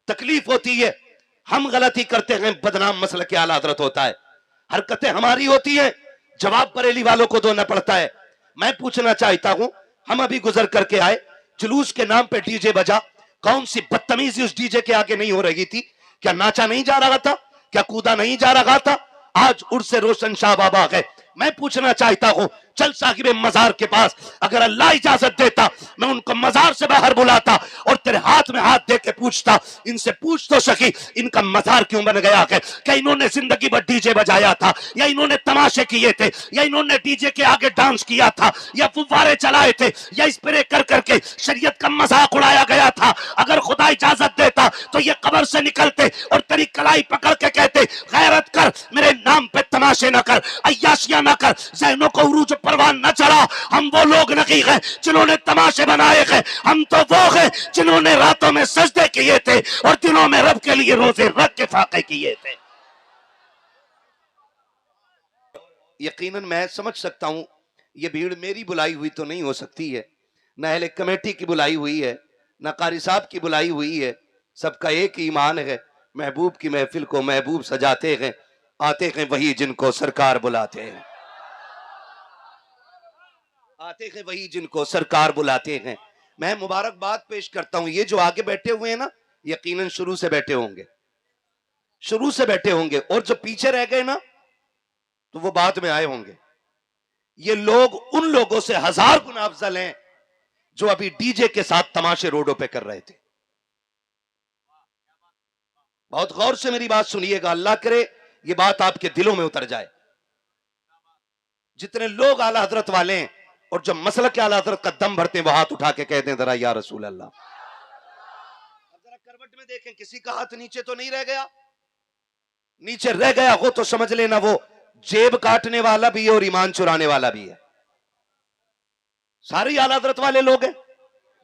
तकलीफ होती है, हम गलती करते हैं, बदनाम मसलक आला हज़रत होता है। हरकतें हमारी होती हैं, जवाब बरेली वालों को देना पड़ता है। मैं पूछना चाहता हूं, हम अभी गुजर करके आए, जुलूस के नाम पे डीजे बजा, कौन सी बदतमीजी उस डीजे के आगे नहीं हो रही थी? क्या नाचा नहीं जा रहा था? क्या कूदा नहीं जा रहा था? आज उर्स रोशन शाह बाबा है। मैं पूछना चाहता हूं, चल साहिब मजार के पास, अगर अल्लाह इजाजत देता मैं उनको मजार से बाहर बुलाता और तेरे हाथ में हाथ दे के पूछता, इनसे पूछ तो सकी इनका मजार क्यों बन गया है? क्या इन्होंने जिंदगी भर डीजे बजाया था, या इन्होंने तमाशे किए थे, या इन्होंने डीजे के आगे डांस किया था, या फुव्वारे चलाए थे, या स्प्रे कर करके शरीयत का मजाक उड़ाया गया था? अगर खुदा इजाजत देता तो ये कब्र से निकलते और तेरी कलाई पकड़ के कहते, गैरत कर, मेरे नाम पे तमाशे न कर, अय्याशियां न कर, ज़हनों को उरूज परवान न चढ़ा। हम वो लोग नहीं हैं जिन्होंने तमाशे बनाए हैं, हम तो वो हैं जिन्होंने रातों में सजदे किए थे और दिनों में रब के लिए रोजे रख के फाके किए थे। यकीनन मैं समझ सकता हूं, ये भीड़ मेरी बुलाई हुई तो नहीं हो सकती है, न अहले कमेटी की बुलाई हुई है, न कारी साहब की बुलाई हुई है। सबका एक ईमान है, महबूब की महफिल को महबूब सजाते हैं, आते हैं वही जिनको सरकार बुलाते हैं, आते हैं वही जिनको सरकार बुलाते हैं। मैं मुबारकबाद पेश करता हूं, ये जो आगे बैठे हुए हैं ना, यकीनन शुरू से बैठे होंगे, शुरू से बैठे होंगे, और जो पीछे रह गए ना तो वो बाद में आए होंगे। ये लोग उन लोगों से 1000 गुना अफजल हैं जो अभी डीजे के साथ तमाशे रोडों पे कर रहे थे। बहुत गौर से मेरी बात सुनिएगा, अल्लाह करे ये बात आपके दिलों में उतर जाए। जितने लोग आला हजरत वाले हैं और जो मसलक के आला हजरत का दम भरते हैं, वो हाथ उठा के कहते हैं जरा या रसूल अल्लाह। जरा करवट में देखें, किसी का हाथ नीचे तो नहीं रह गया? नीचे रह गया हो तो समझ लेना वो जेब काटने वाला भी है और ईमान चुराने वाला भी है। सारे आला हजरत वाले लोग हैं।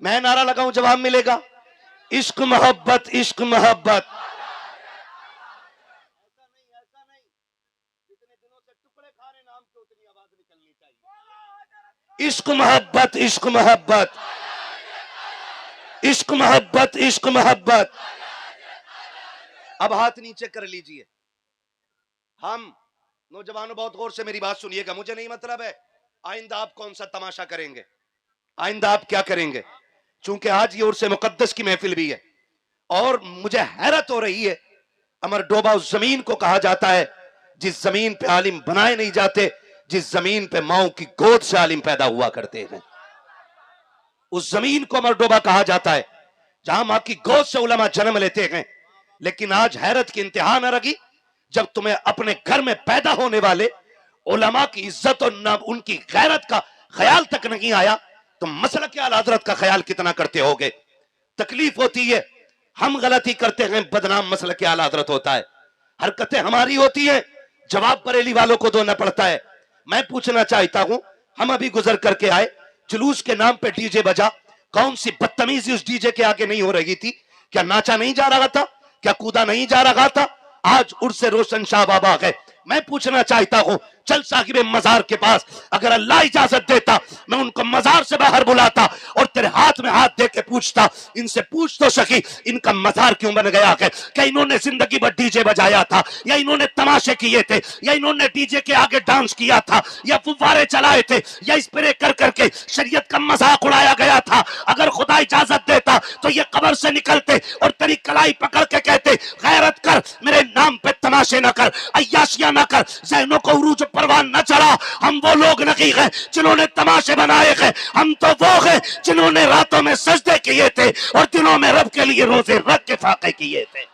मैं नारा लगाऊं, जवाब मिलेगा, इश्क मोहब्बत, इश्क मोहब्बत। इश्क मोहब्बत, इश्क मोहब्बत, इश्क मोहब्बत, इश्क मोहब्बत। अब हाथ नीचे कर लीजिए। हम नौजवानों बहुत गौर से मेरी बात सुनिएगा, मुझे नहीं मतलब है आइंदा आप कौन सा तमाशा करेंगे, आइंदा आप क्या करेंगे, चूंकि आज ये उर्से मुकद्दस की महफिल भी है और मुझे हैरत हो रही है। अमर डोबा उस जमीन को कहा जाता है जिस जमीन पे आलिम बनाए नहीं जाते, जिस जमीन पे माओ की गोद से आलिम पैदा हुआ करते हैं, उस जमीन को अमर डोबा कहा जाता है जहां मां की गोद से उलमा जन्म लेते हैं। लेकिन आज हैरत की इंतहा न रही, जब तुम्हें अपने घर में पैदा होने वाले उलमा की इज्जत और न उनकी गैरत का ख्याल तक नहीं आया, तो मसलक आला हज़रत का ख्याल कितना करते होगे? तकलीफ होती है, हम गलती करते हैं, बदनाम मसलक आला हज़रत होता है। हरकतें हमारी होती हैं, जवाब बरेली वालों को देना पड़ता है। मैं पूछना चाहता हूं, हम अभी गुजर करके आए, जुलूस के नाम पे डीजे बजा, कौन सी बदतमीजी उस डीजे के आगे नहीं हो रही थी? क्या नाचा नहीं जा रहा था? क्या कूदा नहीं जा रहा था? आज उर्स रोशन शाह बाबा है। मैं पूछना चाहता हूं, चल साहिब मजार के पास, अगर अल्लाह इजाजत देता मैं उनको मजार से बाहर बुलाता और तेरे हाथ में हाथ दे के पूछता, इनसे पूछ तो सकी इनका मजार क्यों बन गया है? क्या इन्होंने जिंदगी भर डीजे बजाया था, या इन्होंने तमाशे किए थे, या इन्होंने डीजे के आगे डांस किया था, या फुव्वारे चलाए थे, या स्प्रे कर करके शरीयत का मजाक उड़ाया गया था? अगर खुदा इजाजत देता तो ये कब्र से निकलते और तेरी कलाई पकड़ के कहते, गैरत कर, मेरे नाम पे तमाशे न कर, अय्याशियां न कर, ज़हनों को उरूज परवान न चढ़ा। हम वो लोग नहीं हैं जिन्होंने तमाशे बनाए हैं, हम तो वो हैं जिन्होंने रातों में सजदे किए थे और दिनों में रब के लिए रोजे रख के फाके किए थे।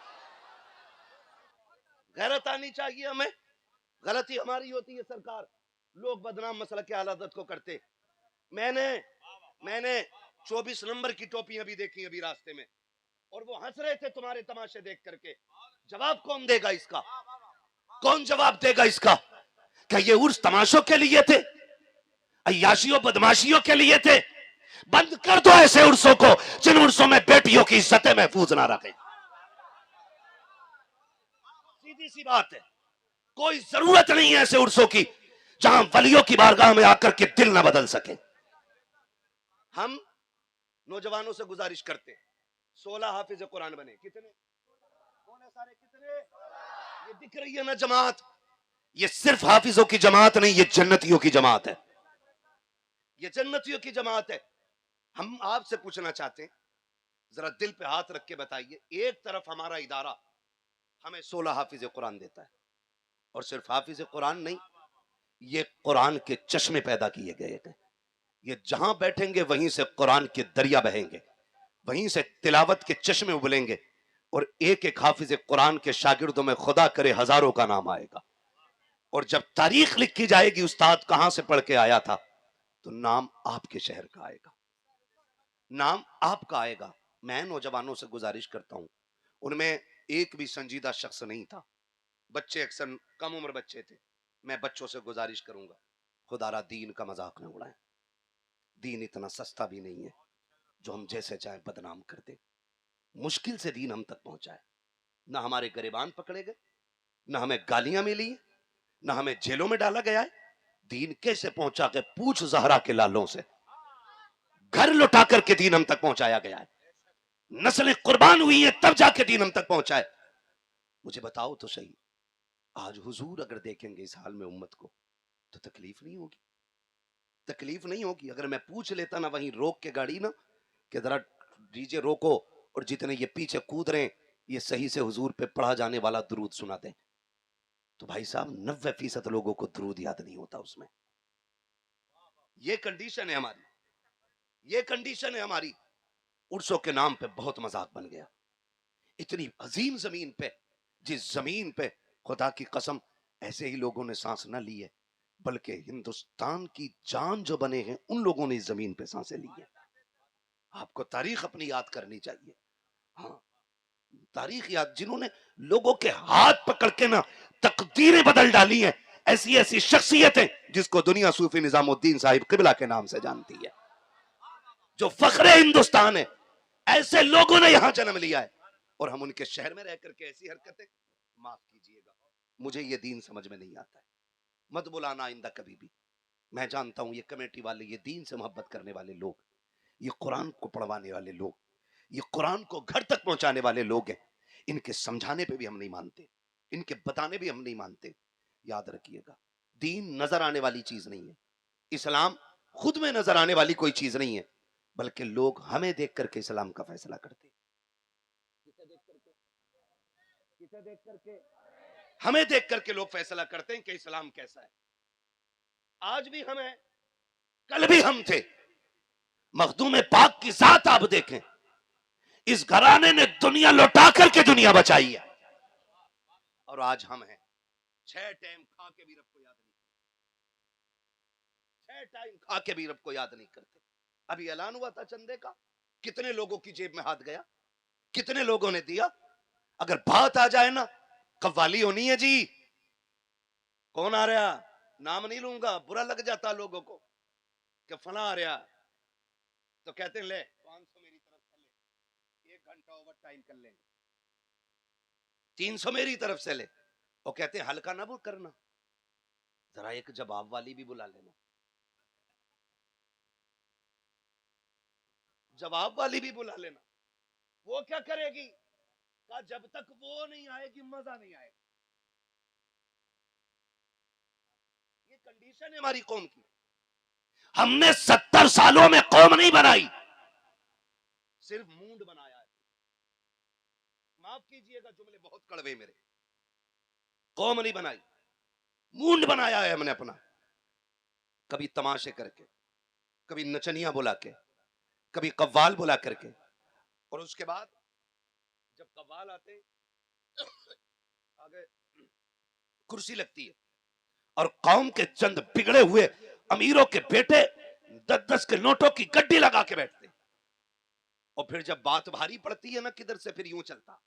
गैरत आनी चाहिए हमें। गलती हमारी होती है सरकार, लोग बदनाम मसला के आलादत को करते। मैंने 24 नंबर की टोपी अभी देखी अभी रास्ते में, और वो हंस रहे थे तुम्हारे तमाशे देख करके। जवाब कौन देगा इसका? कौन जवाब देगा इसका? क्या ये उर्स तमाशों के लिए थे, अय्याशियों बदमाशियों के लिए थे? बंद कर दो ऐसे उर्सों को जिन उर्सों में बेटियों की इज्जतें महफूज ना रखे। सीधी सी बात है, कोई जरूरत नहीं है ऐसे उर्सों की जहां वलियों की बारगाह में आकर के दिल ना बदल सके। हम नौजवानों से गुजारिश करते हैं, 16 हाफिज कुरान बने। कितने? सारे कितने? ये दिख रही है ना जमात, ये सिर्फ हाफिजों की जमात नहीं, ये जन्नतियों की जमात है, ये जन्नतियों की जमात है। हम आपसे पूछना चाहते हैं, जरा दिल पे हाथ रख के बताइए, एक तरफ हमारा इदारा हमें 16 हाफिज कुरान देता है, और सिर्फ हाफिज कुरान नहीं, ये कुरान के चश्मे पैदा किए गए थे। ये जहां बैठेंगे वहीं से कुरान के दरिया बहेंगे, वहीं से तिलावत के चश्मे उबलेंगे, और एक एक हाफिज कुरान के शागिर्दों में खुदा करे हजारों का नाम आएगा। और जब तारीख लिखी जाएगी उस्ताद कहां से पढ़ के आया था, तो नाम आपके शहर का आएगा, नाम आपका आएगा। मैं नौजवानों से गुजारिश करता हूं, उनमें एक भी संजीदा शख्स नहीं था, बच्चे अक्सर कम उम्र बच्चे थे। मैं बच्चों से गुजारिश करूंगा, खुदारा दीन का मजाक न उड़ाएं। दीन इतना सस्ता भी नहीं है जो हम जैसे चाहे बदनाम कर दे। मुश्किल से दीन हम तक पहुंचा है, ना हमारे गरिबान पकड़े गए, ना हमें गालियां मिली, ना हमें जेलों में डाला गया है। दीन कैसे पहुंचा के पूछ जहरा के लालों से, घर लुटा करके दीन हम तक पहुंचाया गया है, नस्लें कुर्बान हुई हैं तब जाके दीन हम तक पहुंचा है। मुझे बताओ तो सही, आज हुजूर अगर देखेंगे इस हाल में उम्मत को, तो तकलीफ नहीं होगी? तकलीफ नहीं होगी? अगर मैं पूछ लेता ना वहीं रोक के गाड़ी ना, कि जरा डीजे रोको, और जितने ये पीछे कूद रहे हैं ये सही से हुजूर पे पढ़ा जाने वाला दुरूद सुना दें, तो भाई साहब 90% लोगों को दुरूद याद नहीं होता उसमें। ये कंडीशन है हमारी, ये कंडीशन है हमारी। उर्सों के नाम पे बहुत मजाक बन गया। इतनी अजीम जमीन पे, जिस जमीन पे खुदा की कसम ऐसे ही लोगों ने सांस न ली है, बल्कि हिंदुस्तान की जान जो बने हैं उन लोगों ने इस जमीन पे सांसें ली है। आपको तारीख अपनी याद करनी चाहिए। हाँ, तारीख याद, जिन्होंने लोगों के हाथ पकड़ के ना तकदीरें बदल डाली हैं, ऐसी ऐसी शख्सियतें जिसको दुनिया सूफी निजामुद्दीन साहिब किबला के नाम से जानती है, जो फख्रे हिंदुस्तान है, ऐसे लोगों ने यहां जन्म लिया है, और हम उनके शहर में रह करके ऐसी हरकतें। माफ कीजिएगा, मुझे ये दीन समझ में नहीं आता है, मत बुलाना आइंदा कभी भी। मैं जानता हूं ये कमेटी वाले, ये दीन से मोहब्बत करने वाले लोग, ये कुरान को पढ़वाने वाले लोग, ये कुरान को घर तक पहुंचाने वाले लोग हैं, इनके समझाने पे भी हम नहीं मानते, इनके बताने भी हम नहीं मानते। याद रखिएगा, दीन नजर आने वाली चीज नहीं है, इस्लाम खुद में नजर आने वाली कोई चीज नहीं है, बल्कि लोग हमें देख करके इस्लाम का फैसला करते हैं। किसे देख करके? हमें देख करके लोग फैसला करते हैं कि इस्लाम कैसा है। आज भी हम हैं, कल भी हम थे। मखदूम पाक की जात आप देखें, इस घराने ने दुनिया लौटा करके दुनिया बचाई है, और आज हम हैं 6 टाइम खा के भी रब को याद नहीं, 6 टाइम खा के भी रब को याद नहीं करते। अभी ऐलान हुआ था चंदे का, कितने लोगों की जेब में हाथ गया, कितने लोगों ने दिया? अगर बात आ जाए ना, कव्वाली होनी है जी, कौन आ रहा, नाम नहीं लूंगा, बुरा लग जाता लोगों को कि फला आ रहा, तो कहते हैं ले 500 मेरी तरफ से ले, 1 घंटा ओवर टाइम कर लेंगे, 300 मेरी तरफ से ले, और कहते हैं हल्का ना वो करना, जरा एक जवाब वाली भी बुला लेना, जवाब वाली भी बुला लेना। वो क्या करेगी? कहा जब तक वो नहीं आएगी मजा नहीं आएगा। ये कंडीशन है हमारी कौम की। हमने 70 सालों में कौम नहीं बनाई, सिर्फ मूंड बनाया है। माफ कीजिएगा, जुमले बहुत कड़वे मेरे। कौम नहीं बनाई, मूंड बनाया है हमने अपना, कभी तमाशे करके, कभी नचनिया बुला के, कभी कव्वाल बुला करके, और उसके बाद जब कव्वाल आते आगे कुर्सी लगती है, और कौम के चंद बिगड़े हुए अमीरों के बेटे 10-10 के नोटों की गड्डी लगा के बैठते, और फिर जब बात भारी पड़ती है ना किधर से, फिर यूं चलता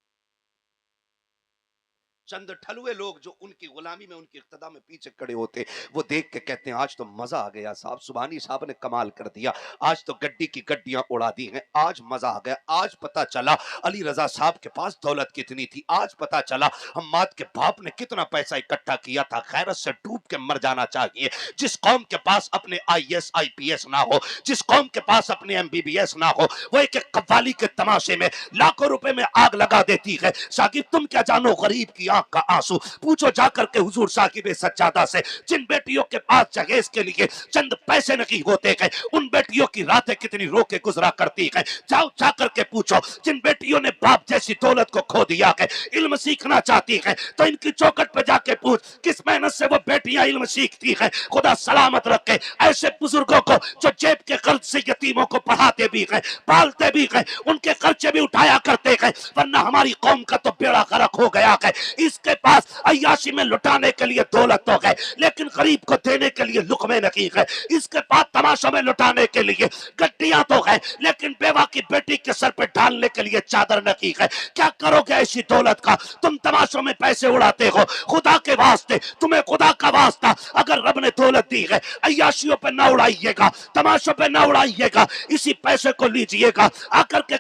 चंद ठलुए लोग जो उनकी गुलामी में, उनकी इक्तदा में पीछे खड़े होते, वो देख के कहते हैं आज तो मजा आ गया साहब, सुबहानी साहब ने कमाल कर दिया, आज तो गड्डी की गड्डियां उड़ा दी हैं, आज मजा आ गया, आज पता चला अली रजा साहब के पास दौलत कितनी थी, आज पता चला हम्माद के बाप ने कितना पैसा इकट्ठा किया था, खैरत से डूब के मर जाना चाहिए। जिस कौम के पास अपने आईएएस आईपीएस ना हो, जिस कौम के पास अपने एमबीबीएस ना हो, वो एक कव्वाली के तमाशे में लाखों रुपए में आग लगा देती है। साकिब तुम क्या जानो गरीब की आंख का आंसू, पूछो जाकर के हुजूर साकिब सज्जादा से, जिन बेटियों के पास जहेज के लिए चंद पैसे नहीं होते हैं, उन बेटियों की रातें कितनी रो के गुजरा करती है। जाओ जाकर के पूछो जिन बेटियों ने बाप जैसी दौलत को खो दिया है, इल्म सीखना चाहती है तो इनकी चौखट पे जाके पूछ किस मेहनत से वो बेटियां इल्म सीखती है। खुदा सलामत रखे ऐसे बुजुर्गों को जो जेब के खर्च से यतीमों को पढ़ाते भी हैं, पालते भी हैं, उनके खर्चे भी उठाया करते हैं, वरना हमारी कौम का तो बेड़ा गर्क हो गया है। इसके पास अय्याशी में लुटाने के लिए दौलत तो है, लेकिन गरीब को देने के लिए लुकमे नहीं है। इसके पास तमाशों में लुटाने के लिए गड्डियां तो है, लेकिन बेवा की बेटी के सर पे डालने के लिए चादर नहीं है। क्या करोगे ऐसी दौलत का? तुम तमाशों में पैसे उड़ाते हो। खुदा के वास्ते, तुम्हें खुदा का वास्ता, अगर रब ने दौलत दी है, अय्याशियों पे ना उड़ाइएगा, तमाशों पे ना उड़ाइएगा, इसी पैसे को लीजिएगा, आकर के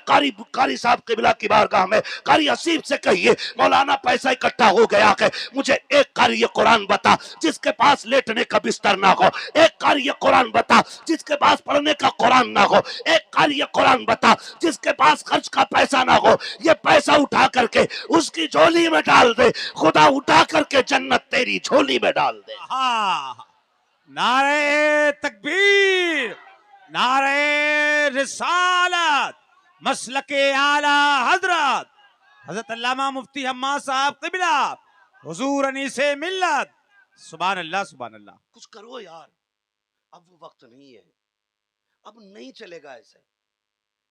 कारी साहब किबला की बारगाह में कारी हसीब से कहिए मौलाना पैसा इकट्ठा हो गया है, मुझे एक कारी कुरान बता जिसके पास लेटने का बिस्तर ना हो, एक कारी कुरान बता जिसके पास पढ़ने का कुरान ना हो, एक कारी कुरान बता जिसके पास खर्च का पैसा ना हो। ये पैसा उठा करके उसकी झोली में डाल दे, खुदा उठा करके जन्नत तेरी झोली में डाल दे। नारे तकबीर, नारे रिसालत, मसलके आला हजरत हजरत अल्लामा मुफ्ती हम्माद साहब क़िबला हुजूर अनीसे मिल्लत। सुभान अल्लाह सुभान अल्लाह। कुछ करो यार, अब वो वक्त नहीं है, अब नहीं चलेगा ऐसे,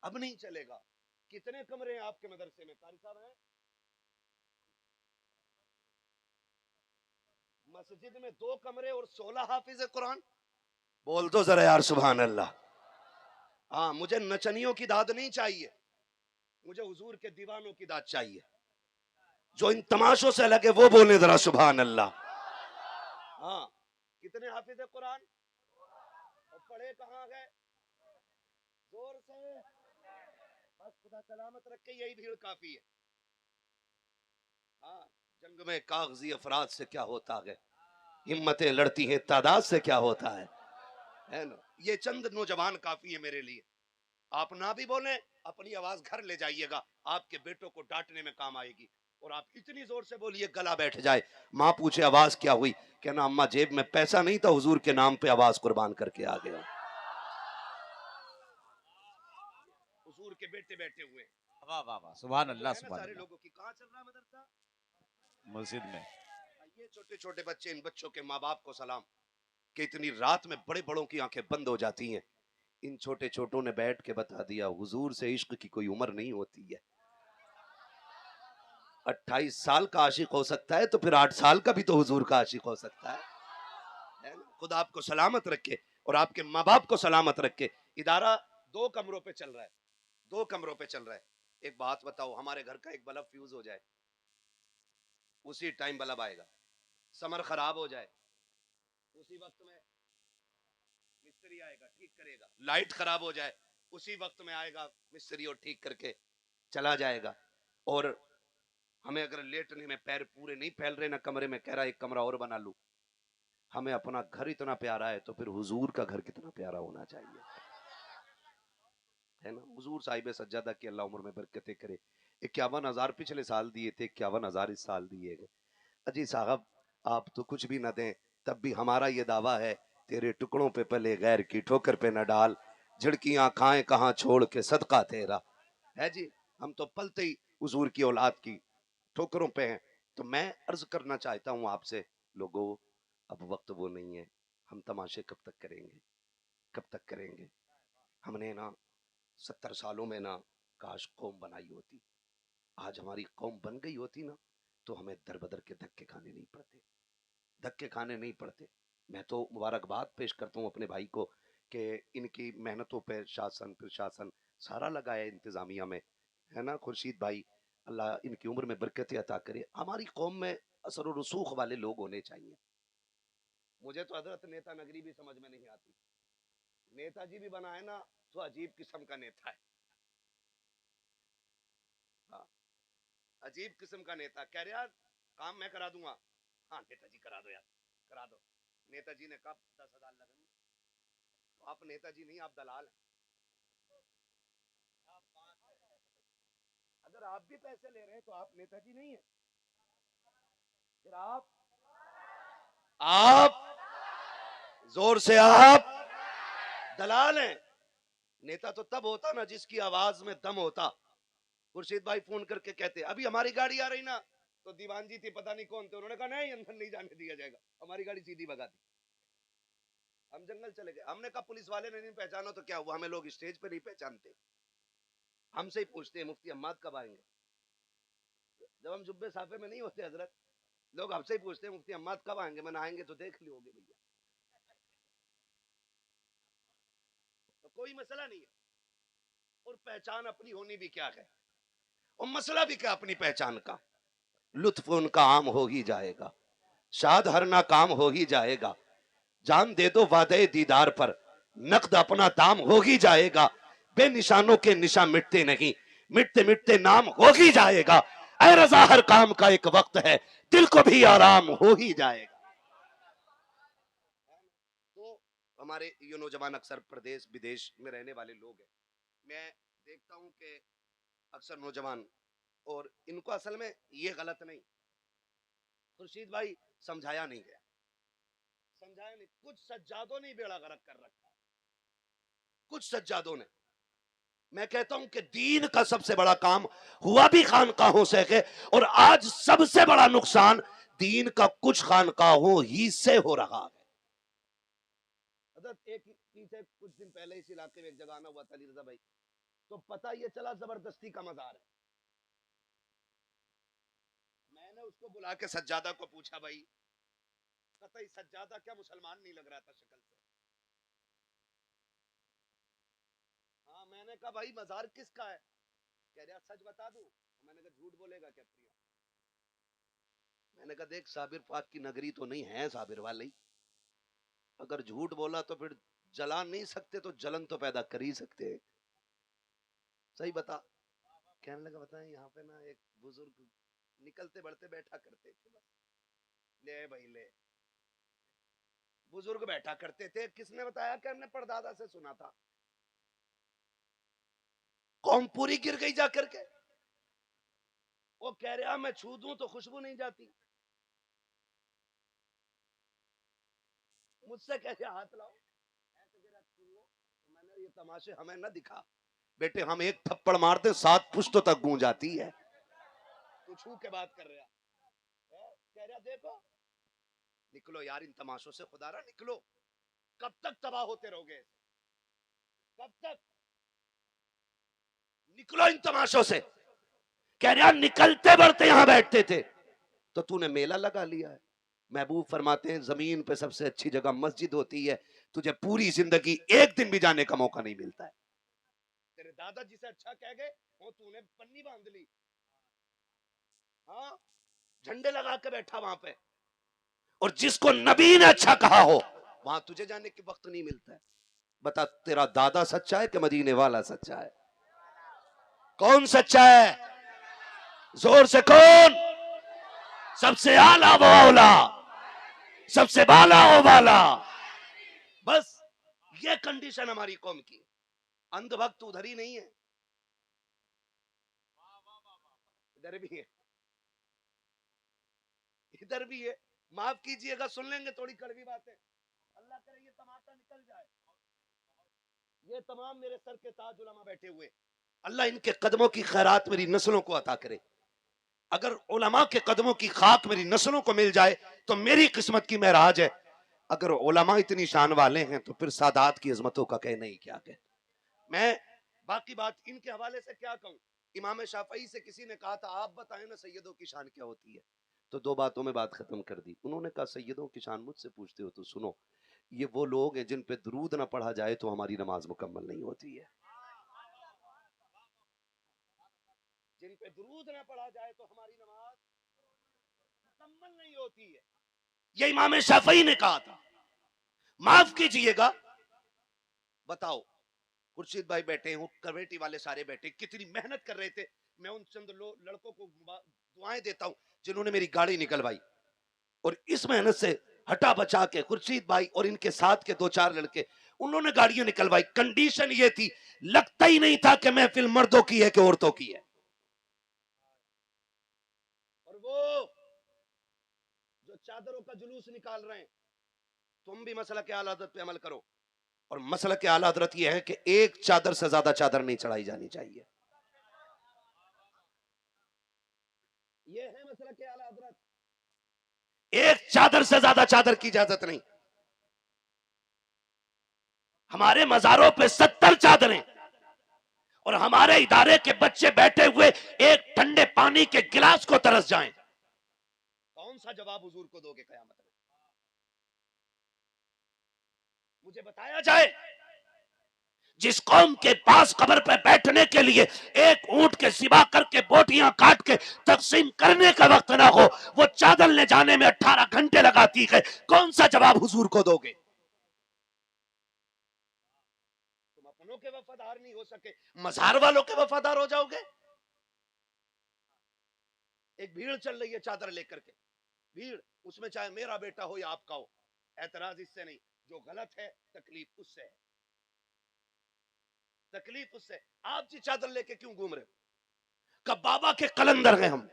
अब नहीं चलेगा। कितने कमरे हैं आपके मदरसे में? कारी साहब हैं? मस्जिद में 2 कमरे और 16 हाफिज कुरान। बोल दो जरा यार सुभान अल्लाह। हाँ, मुझे नचनियों की दाद नहीं चाहिए, मुझे हुजूर के दीवानों की दाद चाहिए। जो इन तमाशों से लगे वो बोले जरा सुभान अल्लाह। हाँ, कितने हाफिज कुरान और पढ़े कहाँ गए? जोर से, बस खुदा सलामत रखे, यही भीड़ काफी है। हाँ, जंग में कागजी अफराद से क्या होता है, हिम्मतें लड़ती हैं तादाद से क्या होता है ना। ये चंद नौजवान काफी है मेरे लिए। आप ना भी बोले, अपनी आवाज घर ले जाइएगा, आपके बेटों को डांटने में काम आएगी। और आप इतनी जोर से बोलिए गला बैठ जाए, माँ पूछे आवाज क्या हुई, कहना अम्मा जेब में पैसा नहीं था, हुजूर के नाम पे आवाज कुर्बान करके आ गया। हुजूर के बेटे बैठे हुए, वाह वाह वाह, सुभान अल्लाह सुभान सारे अल्लाह। लोगों की। कहाँ चल रहा है मदरसा? मस्जिद में। ये छोटे छोटे बच्चे, इन बच्चों के माँ बाप को सलाम कि इतनी रात में बड़े बड़ों की आंखें बंद हो जाती हैं। इन छोटे छोटों ने बैठ के बता दिया हुजूर से इश्क की कोई उम्र नहीं होती है। 28 साल का आशिक हो सकता है तो फिर 8 साल का भी तो हुजूर का आशिक हो सकता है। खुदा आपको सलामत रखे और आपके माँ बाप को सलामत रखे। इदारा 2 कमरों पे चल रहा है, 2 कमरों पे चल रहा है। एक बात बताओ, हमारे घर का एक बल्ब फ्यूज हो जाए, उसी टाइम बल्ब आएगा। समर खराब हो जाए, उसी वक्त में मिस्त्री आएगा ठीक करेगा। लाइट खराब हो जाए, उसी वक्त में आएगा मिस्त्री और ठीक करके चला जाएगा। और हमें अगर लेटने में पैर पूरे नहीं फैल रहे ना कमरे में, कह रहा एक कमरा और बना लूं। हमें अपना घर इतना प्यारा है तो फिर हुजूर का घर कितना प्यारा होना चाहिए, है ना। हुजूर साहिब सज्जादा की अल्लाह उम्र में बरकतें करे। 51,000 पिछले साल दिए थे, 51,000 इस साल दिए गए। अजी साहब आप तो कुछ भी ना दें, तब भी हमारा ये दावा है तेरे टुकड़ों पे पले गैर की ठोकर पे न डाल, झिड़कियां खाएं कहां छोड़ के सदका तेरा, है जी। हम तो पलते ही हुजूर की औलाद की ठोकरों पे हैं। तो मैं अर्ज करना चाहता हूं आपसे लोगों, अब वक्त वो नहीं है। हम तमाशे कब तक करेंगे, कब तक करेंगे? हमने ना 70 सालों में ना काश कौम बनाई होती, आज हमारी कौम बन गई होती ना तो हमें दर बदर के धक्के खाने नहीं पड़ते, धक्के खाने नहीं पड़ते। मैं तो मुबारकबाद पेश करता हूँ अपने भाई को कि इनकी मेहनतों पे शासन प्रशासन सारा लगा है इंतजामिया में, है ना। खुर्शीद भाई अल्लाह इनकी उम्र में बरकत अता करे। हमारी कौम में असर और रसूख वाले लोग होने चाहिए। मुझे तो हजरत नेता नगरी भी समझ में नहीं आती। नेताजी भी बनाए ना तो अजीब किस्म का नेता है। हाँ, अजीब किस्म का नेता। कह रहे यार काम मैं करा दूंगा। हाँ नेताजी करा दो यार, करा दो। नेताजी ने कहा 10,000 लगेंगे। तो आप नेताजी नहीं, आप दलाल हैं। अगर आप भी पैसे ले रहे हैं तो आप नेताजी नहीं है। फिर आप जोर से आप दलाल हैं। नेता तो तब होता ना जिसकी आवाज में दम होता। खुर्शीद भाई फोन करके कहते अभी हमारी गाड़ी आ रही ना, तो दीवान जी थी पता नहीं कौन थे, उन्होंने कहा नहीं अंदर नहीं जाने दिया जाएगा। हमारी गाड़ी सीधी भगा दी। हम जंगल चले गए। हमने कहा पुलिस वाले ने नहीं पहचाना तो क्या हुआ, हमें लोग स्टेज पे नहीं पहचानते। हमसे ही पूछते हैं मुफ्ती अम्माद कब आएंगे। जब हम जुब्बे साफे में नहीं होते हजरत, लोग हमसे ही पूछते हैं मुफ्ती अम्माद कब आएंगे। मैंने आएंगे तो देख लियोगे भैया, तो कोई मसला नहीं है। और पहचान अपनी होनी भी क्या है, और मसला भी क्या अपनी पहचान का। लुत्फ उनका आम हो ही जाएगा, शाद हर ना काम हो ही जाएगा। जान दे दो वादे दीदार पर, नकद अपना दाम हो ही जाएगा। बेनिशानों के निशान मिटते नहीं, मिटते मिटते नाम हो ही जाएगा। ऐ रजा हर काम का एक वक्त है, दिल को भी आराम हो ही जाएगा। तो हमारे ये नौजवान अक्सर प्रदेश विदेश में रहने वाले लोग हैं। मैं देखता हूं कि अक्सर नौजवान, और इनको असल में ये गलत नहीं, खुर्शीद भाई समझाया नहीं गया, समझाया नहीं। कुछ सज्जादों ने बेड़ा गर्क कर रखा, कुछ सज्जादों ने। मैं कहता हूं कि दीन का सबसे बड़ा काम हुआ भी खानकाहों से है, और आज सबसे बड़ा नुकसान दीन का कुछ खानकाहों ही से हो रहा है। एक पीछे कुछ दिन पहले इस इलाके में एक जगह आना हुआ था अली रजा भाई, तो पता ये चला जबरदस्ती का मजार है। मैंने उसको बुला के सज्जादा को पूछा भाई, कतई सज्जादा क्या मुसलमान नहीं लग रहा था शक्ल से। हाँ मैंने कहा भाई मजार किसका है, कह रहा सच बता दूं। मैंने कहा झूठ बोलेगा क्या प्रिया। मैंने कहा देख साबिर पाक की नगरी तो नहीं है साबिर वाली, अगर झूठ बोला तो फिर जला नहीं सकते तो जलन तो पैदा कर ही सकते हैं। सही बता। कहने लगा बताएं यहाँ पे ना एक बुजुर्ग निकलते बढ़ते बैठा करते थे, बस ले भाई ले, बुजुर्ग बैठा करते थे। किसने बताया कि हमने परदादा से सुना था। कौम पूरी गिर गई जाकर के। वो कह रहा मैं छू दूं तो खुशबू नहीं जाती। मुझसे कह रहा हाथ लाओ, मैंने ये तमाशे हमें न दिखा बेटे, हम एक थप्पड़ मारते 7 पुश्तों तक गूंज आती है। तू छू के बात कर रहा, कह रहा देखो निकलो यार इन तमाशों से, खुदारा निकलो। कब तक तबाह होते रहोगे, कब तक, निकलो इन तमाशों से। कह रहा निकलते बढ़ते यहां बैठते थे तो तूने मेला लगा लिया है। महबूब फरमाते हैं जमीन पे सबसे अच्छी जगह मस्जिद होती है, तुझे पूरी जिंदगी एक दिन भी जाने का मौका नहीं मिलता है। तेरे दादाजी से अच्छा कह गए वो, तूने पन्नी बांध ली। हाँ झंडे लगा के बैठा वहां पे, और जिसको नबी ने अच्छा कहा हो वहां तुझे जाने के वक्त नहीं मिलता है। बता तेरा दादा सच्चा है कि मदीने वाला सच्चा है, कौन सच्चा है, जोर से कौन। सबसे आला वो औला, सबसे बाला वो बाला। बस ये कंडीशन हमारी कौम की। अंधभक्त उधर ही नहीं है, इधर भी है, इधर भी है। माफ कीजिएगा सुन लेंगे थोड़ी कड़वी बातें, अल्लाह करे ये तमाशा निकल जाए। ये तमाम मेरे सर के ताज उलमा बैठे हुए, अल्लाह इनके कदमों की खैरात मेरी नस्लों को अता करे। अगर उलमा के कदमों की खाक मेरी नस्लों को मिल जाए तो मेरी किस्मत की महराज है। अगर उलमा इतनी शान वाले हैं तो फिर सादात की अजमतों का कहना ही क्या कहे। मैं बाकी बात इनके हवाले से क्या कहूं। इमाम शाफई से किसी ने कहा था आप बताएं ना सैयदों की शान क्या होती है, तो 2 बातों में बात खत्म कर दी। उन्होंने कहा सैयदों की शान मुझसे पूछते हो तो सुनो, ये वो लोग हैं जिन पे दरूद ना पढ़ा जाए तो हमारी नमाज मुकम्मल नहीं होती है। जिन पे दरूद ना पढ़ा जाए तो हमारी नमाज, मुकम्मल नहीं होती है। ये इमाम शाफई ने कहा था। माफ कीजिएगा, बताओ खुर्शीद भाई बैठे हो, कमेटी वाले सारे बैठे, कितनी मेहनत कर रहे थे। मैं उन चंद लड़कों को दुआएं देता हूं जिन्होंने मेरी गाड़ी निकलवाई, और इस मेहनत से हटा बचा के खुर्शीद भाई और इनके साथ के 2-4 लड़के, उन्होंने गाड़ियां निकलवाई। कंडीशन ये थी, लगता ही नहीं था कि महफिल मर्दों की है कि औरतों की है। और वो जो चादरों का जुलूस निकाल रहे हैं, तुम भी मसला के आला हज़रत पे अमल करो। और मसला के आला हज़रत यह है कि एक चादर से ज्यादा चादर नहीं चढ़ाई जानी चाहिए। यह है मसला के आला हज़रत। एक चादर से ज्यादा चादर की इजाजत नहीं। हमारे मजारों पे 70 चादरें, और हमारे इदारे के बच्चे बैठे हुए एक ठंडे पानी के गिलास को तरस जाएं। कौन सा जवाब हुजूर को दोगे कयामत में? मुझे बताया जाए, जिस कौम के पास कब्र पे बैठने के लिए एक ऊंट के सिवा करके बोटियां काट के तकसीम करने का वक्त ना हो, वो चादर ले जाने में 18 घंटे लगाती है। कौन सा जवाब हुजूर को दोगे? तुम अपनों के वफादार नहीं हो सके, मजार वालों के वफादार हो जाओगे। एक भीड़ चल रही है चादर लेकर के, भीड़, उसमें चाहे मेरा बेटा हो या आपका हो, एतराज इससे नहीं, जो गलत है तकलीफ उससे है, तकलीफ उससे। आप जी चादर लेके क्यों घूम रहे हो? कब बाबा के कलंदर हैं हम,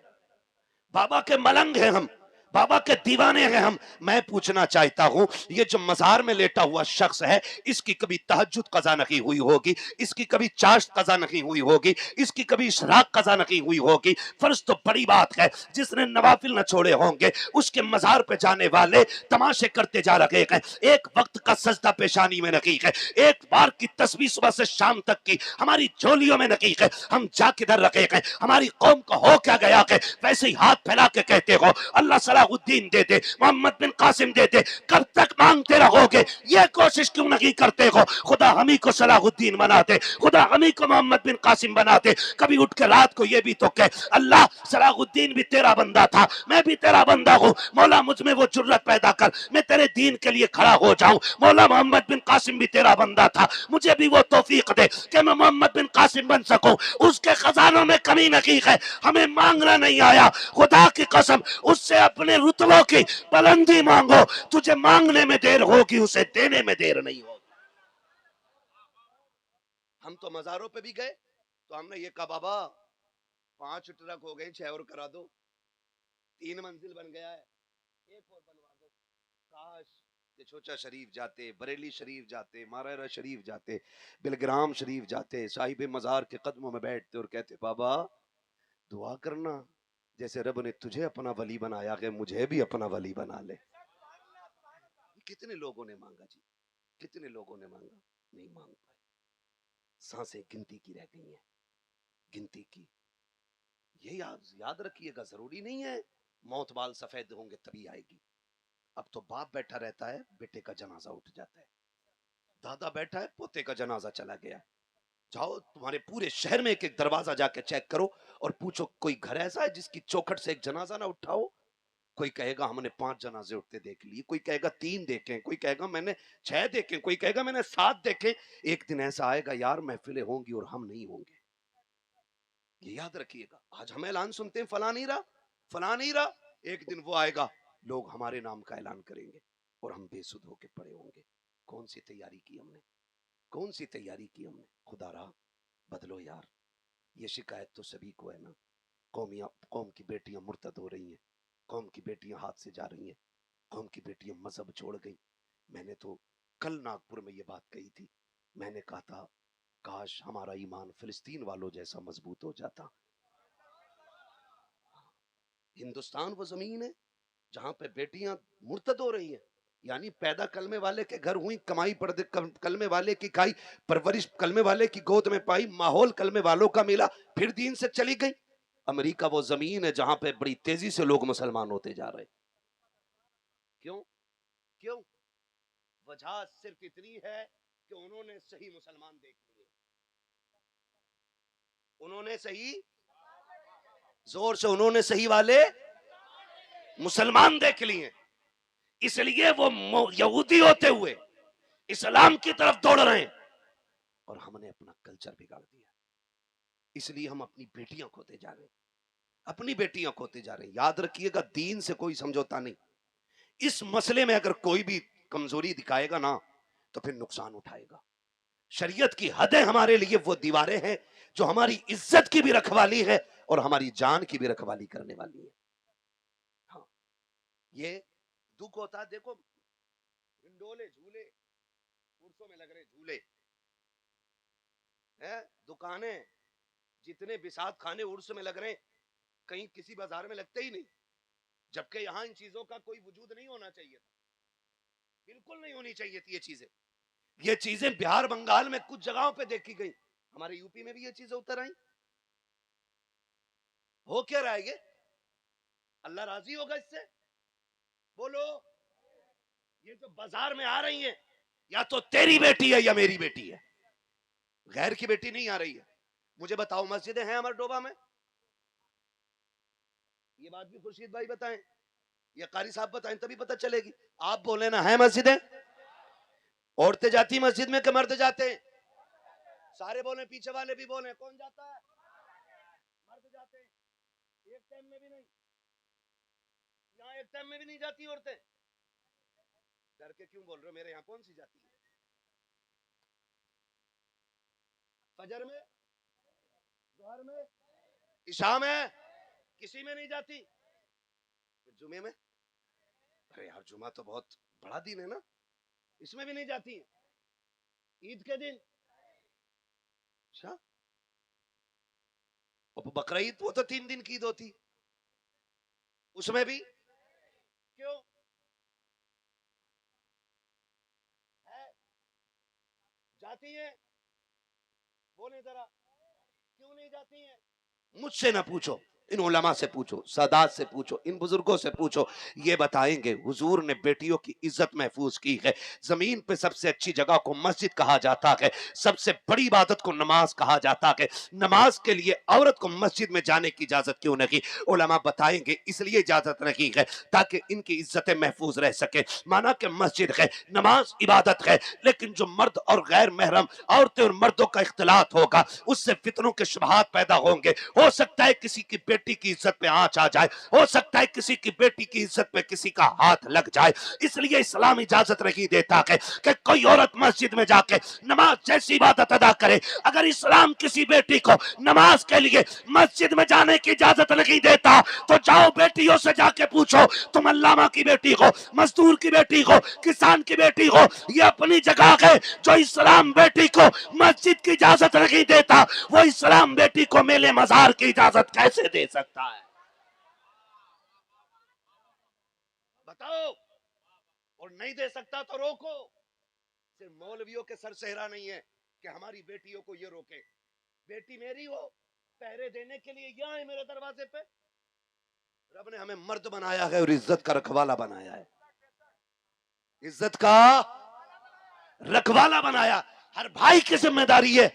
बाबा के मलंग हैं हम, बाबा के दीवाने हैं हम। मैं पूछना चाहता हूं, ये जो मजार में लेटा हुआ शख्स है, इसकी कभी तहज्जुद कज़ा नहीं हुई होगी, इसकी कभी चाश्त कज़ा नहीं हुई होगी, इसकी कभी इशराक कज़ा नहीं हुई होगी। फर्ज तो बड़ी बात है, जिसने नवाफिल न छोड़े होंगे, उसके मजार पे जाने वाले तमाशे करते जा रहे हैं। एक वक्त का सजदा पेशानी में नहीं है, एक बार की तस्बीह सुबह से शाम तक की हमारी झोलियों में नहीं है। हम जा किधर रखे हैं? हमारी कौम को हो क्या गया है? वैसे ही हाथ फैला के कहते हो अल्लाह सलाहुद्दीन दे दे, मोहम्मद बिन कासिम दे दे। कब तक मांगते रहोगे? ये कोशिश क्यों नहीं करते हो खुदा हम ही को सलाहुद्दीन बना दे, खुदा हम ही को मोहम्मद बिन कासिम बना दे। कभी उठ के रात को ये भी तो कह, अल्लाह सलाहुद्दीन भी तेरा बंदा था, मैं भी तेरा बंदा हूँ, मौला मुझ में वो जुर्रत पैदा कर, मैं तेरे दीन के लिए खड़ा हो जाऊं। मौला मोहम्मद बिन कासिम भी तेरा बंदा था, मुझे भी वो तौफीक दे कि मैं मोहम्मद बिन कासिम बन सकूं। उसके खजानों में कमी नहीं है, हमें मांगना नहीं आया। खुदा की कसम, उससे अपने रुतबों की बुलंदी मांगो, तुझे मांगने में देर होगी, उसे देने में देर नहीं होगी। हम तो मजारों पे भी गए तो हमने ये कहा बाबा 5 ट्रक हो गए, 6 और करा दो, 3 मंजिल बन गया है, 1 और बनवा दो। काश कि छोचा शरीफ जाते, बरेली शरीफ जाते, मारारा शरीफ जाते, बिलग्राम शरीफ जाते, साहिब मजार के कदमों में बैठते और कहते बाबा दुआ करना, जैसे रब ने तुझे अपना वली बनाया है, मुझे भी अपना वली बना ले। कितने लोगों ने मांगा जी, कितने लोगों ने मांगा, नहीं मांग पाए। सांसें गिनती की रह गई हैं, गिनती की। ये याद रखिएगा, जरूरी नहीं है मौत बाल सफेद होंगे तभी आएगी। अब तो बाप बैठा रहता है, बेटे का जनाजा उठ जाता है, दादा बैठा है, पोते का जनाजा चला गया। जाओ तुम्हारे पूरे शहर में एक एक दरवाजा जाके चेक करो और पूछो कोई घर ऐसा है जिसकी चौखट से एक जनाजा ना उठाओ। कोई कहेगा हमने 5 जनाजे उठते देख लिए, कोई कहेगा 3 देखे, कोई कहेगा मैंने 6 देखे, कोई कहेगा मैंने 7 देखे। एक दिन ऐसा आएगा यार महफिलें होंगी और हम नहीं होंगे, ये याद रखिएगा। आज हम ऐलान सुनते हैं फला नहीं रहा, फला नहीं रहा, एक दिन वो आएगा, लोग हमारे नाम का ऐलान करेंगे और हम बेसुध होके पड़े होंगे। कौन सी तैयारी की हमने, कौन सी तैयारी की हमने? खुदा रहा बदलो यार। ये शिकायत तो सभी को है ना, कौम की बेटियां मुर्तद हो रही हैं, कौम की बेटियां हाथ से जा रही हैं, कौम की बेटियां मजहब छोड़ गई। मैंने तो कल नागपुर में ये बात कही थी, मैंने कहा था काश हमारा ईमान फिलिस्तीन वालों जैसा मजबूत हो जाता। हिंदुस्तान वो जमीन है जहां पे बेटियां मुर्तद हो रही हैं, यानी पैदा कलमे वाले के घर हुई, कमाई कलमे वाले की खाई, परवरिश कलमे वाले की गोद में पाई, माहौल कलमे वालों का मिला, फिर दीन से चली गई। अमेरिका वो जमीन है जहां पे बड़ी तेजी से लोग मुसलमान होते जा रहे। क्यों? क्यों? वजह सिर्फ इतनी है कि उन्होंने सही मुसलमान देख लिए, उन्होंने सही, जोर से उन्होंने सही वाले। मुसलमान देख लिए, इसलिए वो यहूदी होते हुए इस्लाम की तरफ दौड़ रहे हैं और हमने अपना कल्चर बिगाड़ दिया। इसलिए हम अपनी बेटियां खोते जा रहे हैं, अपनी बेटियां खोते जा रहे हैं। याद रखिएगा, दीन से कोई समझौता नहीं। इस मसले में अगर कोई भी कमजोरी दिखाएगा ना तो फिर नुकसान उठाएगा। शरीयत की हदें हमारे लिए वो दीवारें हैं जो हमारी इज्जत की भी रखवाली है और हमारी जान की भी रखवाली करने वाली है। हाँ, ये दुख होता है। देखो, हिंडोले झूले उर्सों में लग रहे झूले हैं, दुकानें जितने बिसात खाने उर्स में लग रहे हैं, कहीं किसी बाजार में लगते ही नहीं, जबकि यहां इन चीजों का कोई वजूद नहीं होना चाहिए था, बिल्कुल नहीं होनी चाहिए थी ये चीजें बिहार बंगाल में कुछ जगहों पे देखी गई, हमारे यूपी में भी ये चीजें उतर आई। हो क्या रहा है ये? अल्लाह राजी होगा इससे? बोलो। ये जो बाजार में आ रही हैं, या तो तेरी बेटी है या मेरी बेटी है, गैर की बेटी नहीं आ रही है। मुझे बताओ, मस्जिदें हैं हमारे डोबा में? ये बात भी खुर्शीद भाई बताएं, या कारी साहब बताएं, तभी पता चलेगी। आप बोले ना, है मस्जिदें? औरतें जाती मस्जिद में कि मर्द जाते हैं? सारे बोले, पीछे वाले भी बोले। कौन जाता है? मर्द जाते हैं। एक टाइम में भी नहीं, यहाँ एक टाइम में भी नहीं जाती औरतें। डर के क्यों बोल रहे हो? मेरे यहाँ कौन सी जाती है? फजर में, जोहर में, इशा में, किसी में नहीं जाती। जुमे में? अरे यार, जुमा तो बहुत बड़ा दिन है ना, इसमें भी नहीं जाती है। ईद के दिन? अच्छा, बकरा ईद वो तो 3 दिन की ईद होती, उसमें भी क्यों है? जाती है? बोले जरा, क्यों नहीं जाती है? मुझसे ना पूछो, इन उलमा से पूछो, सादात से पूछो, इन बुजुर्गों से पूछो, ये बताएंगे। हुजूर ने बेटियों की इज्जत महफूज की है। जमीन पे सबसे अच्छी जगह को मस्जिद कहा जाता है, सबसे बड़ी इबादत को नमाज कहा जाता है। नमाज के लिए औरत को मस्जिद में जाने की इजाजत क्यों नहीं? उलमा बताएंगे, इसलिए इजाजत नहीं है ताकि इनकी इज्जतें महफूज रह सके। माना कि मस्जिद है, नमाज इबादत है, लेकिन जो मर्द और गैर महरम औरतें और मर्दों का इख्तिलात होगा, उससे फितनों के शुबहात पैदा होंगे। हो सकता है किसी की बेटी की इज्जत पे आंच आ जाए, हो सकता है किसी की बेटी की इज्जत पे किसी का हाथ लग जाए। इसलिए इस्लाम इजाजत नहीं देता है कि कोई औरत मस्जिद में जाके नमाज जैसी इबादत अदा करे। अगर इस्लाम किसी बेटी को नमाज के लिए मस्जिद में जाने की इजाजत नहीं देता तो जाओ बेटियों से जाके पूछो, तुम अल्लामा की बेटी हो, मजदूर की बेटी हो, किसान की बेटी हो, ये अपनी जगह है। जो इस्लाम बेटी को मस्जिद की इजाजत नहीं देता, वो इस्लाम बेटी को मेले मजार की इजाजत कैसे दे सकता है? बताओ। और नहीं दे सकता तो रोको। सिर्फ मौलवियों के सर सेहरा नहीं है कि हमारी बेटियों को ये रोके। बेटी मेरी हो, पहरे देने के लिए यहाँ है मेरे दरवाजे पे। रब ने हमें मर्द बनाया है और इज्जत का रखवाला बनाया है, इज्जत का रखवाला बनाया। हर भाई की जिम्मेदारी है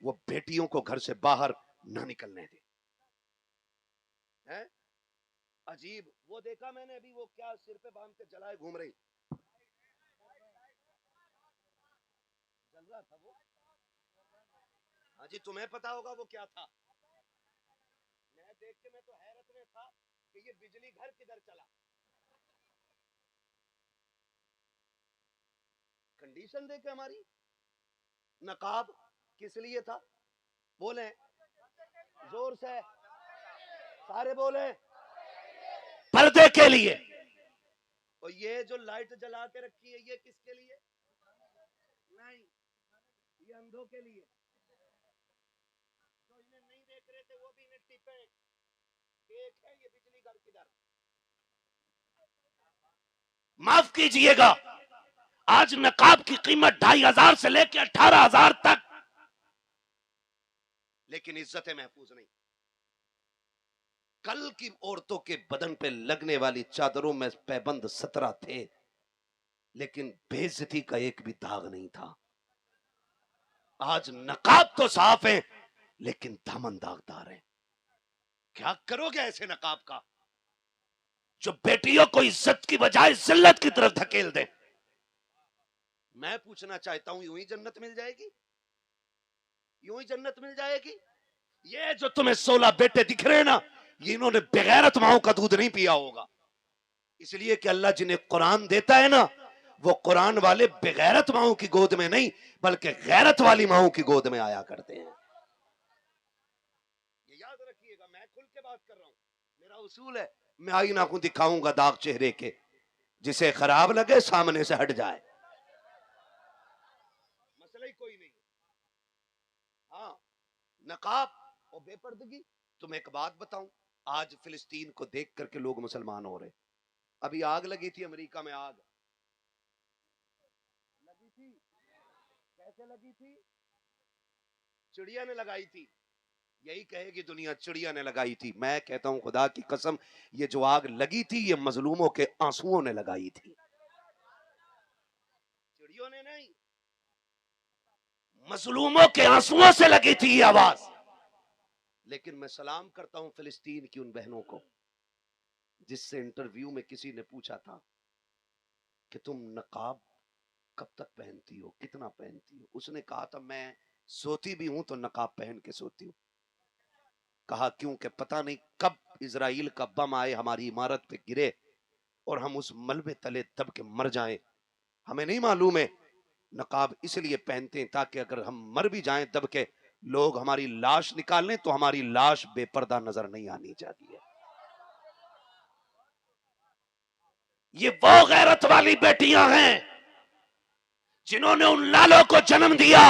वो बेटियों को घर से बाहर ना निकलने दे। है अजीब, वो देखा मैंने अभी, वो क्या सिर पे बांध के जलाए घूम रही, जल रहा था वो। हाँ जी, तुम्हें पता होगा वो क्या था। मैं देख के मैं तो हैरत में था कि ये बिजली घर किधर चला। कंडीशन देखे हमारी। नकाब किस लिए था? बोले जोर से, सारे बोले, पर्दे के लिए। और ये जो लाइट जला के रखी है, ये किसके लिए? नहीं, ये अंधों के लिए। जो इन्हें नहीं देख रहे थे वो भी इन्हें टिपे। एक है ये बिजली घर किधर। माफ कीजिएगा, आज नकाब की कीमत 2500 से लेकर 18,000 तक, लेकिन इज्जतें महफूज नहीं। कल की औरतों के बदन पे लगने वाली चादरों में पैबंद 17 थे, लेकिन बेइज्जती का एक भी दाग नहीं था। आज नकाब तो साफ है, लेकिन दामन दागदार है। क्या करोगे ऐसे नकाब का? जो बेटियों को इज्जत की बजाय जिल्लत की तरफ धकेल दे। मैं पूछना चाहता हूं, यूं ही जन्नत मिल जाएगी? यूं ही जन्नत मिल जाएगी? ये जो तुम्हें 16 बेटे दिख रहे हैं ना, ये इन्होंने बेगैरत माओं का दूध नहीं पिया होगा। इसलिए कि अल्लाह जिन्हें कुरान देता है ना, वो कुरान वाले बेगैरत माओं की गोद में नहीं, बल्कि गैरत वाली माओं की गोद में आया करते हैं। ये याद रखिएगा, मैं खुल के बात कर रहा हूं। मेरा उसूल है, मैं आईना को दिखाऊंगा दाग चेहरे के, जिसे खराब लगे सामने से हट जाए, मसला ही कोई नहीं। हाँ, नकाब और बेपर्दगी। तुम्हें एक बात बताऊं, आज फिलिस्तीन को देख करके लोग मुसलमान हो रहे। अभी आग लगी थी अमेरिका में, आग लगी थी। कैसे लगी थी? चिड़िया ने लगाई थी। यही कहेगी दुनिया, चिड़िया ने लगाई थी। मैं कहता हूं खुदा की कसम, ये जो आग लगी थी ये मजलूमों के आंसुओं ने लगाई थी, चिड़ियों ने नहीं। मजलूमों के आंसुओं से लगी थी ये आवाज। लेकिन मैं सलाम करता हूं फिलिस्तीन की उन बहनों को जिससे इंटरव्यू में किसी ने पूछा था कि तुम नकाब कब तक पहनती हो, कितना पहनती हो? उसने कहा था मैं सोती भी हूं तो नकाब पहन के सोती हूं। कहा क्यों? कि पता नहीं कब इजराइल का बम आए, हमारी इमारत पे गिरे और हम उस मलबे तले दब के मर जाएं, हमें नहीं मालूम है। नकाब इसलिए पहनते हैं ताकि अगर हम मर भी जाएं दब के, लोग हमारी लाश निकालें तो हमारी लाश बेपर्दा नजर नहीं आनी चाहिए। ये वो गैरत वाली बेटियां हैं जिन्होंने उन लालों को जन्म दिया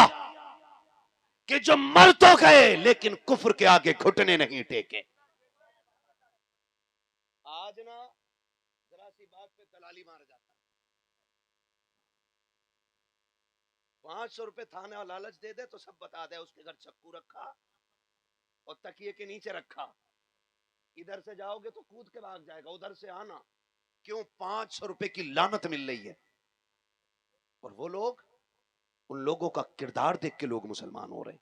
कि जो मर तो गए लेकिन कुफ्र के आगे घुटने नहीं टेके। आज ना जरा सी बात पे दलाली मार जाता है। 500 रुपए थाने और लालच दे दे तो सब बता दे उसके घर चक्कू रखा और तकिए के नीचे रखा। इधर से जाओगे तो कूद के भाग जाएगा, उधर से आना। क्यों? 500 रुपए की लानत मिल रही है। और वो लोग, उन लोगों का किरदार देख के लोग मुसलमान हो रहे हैं।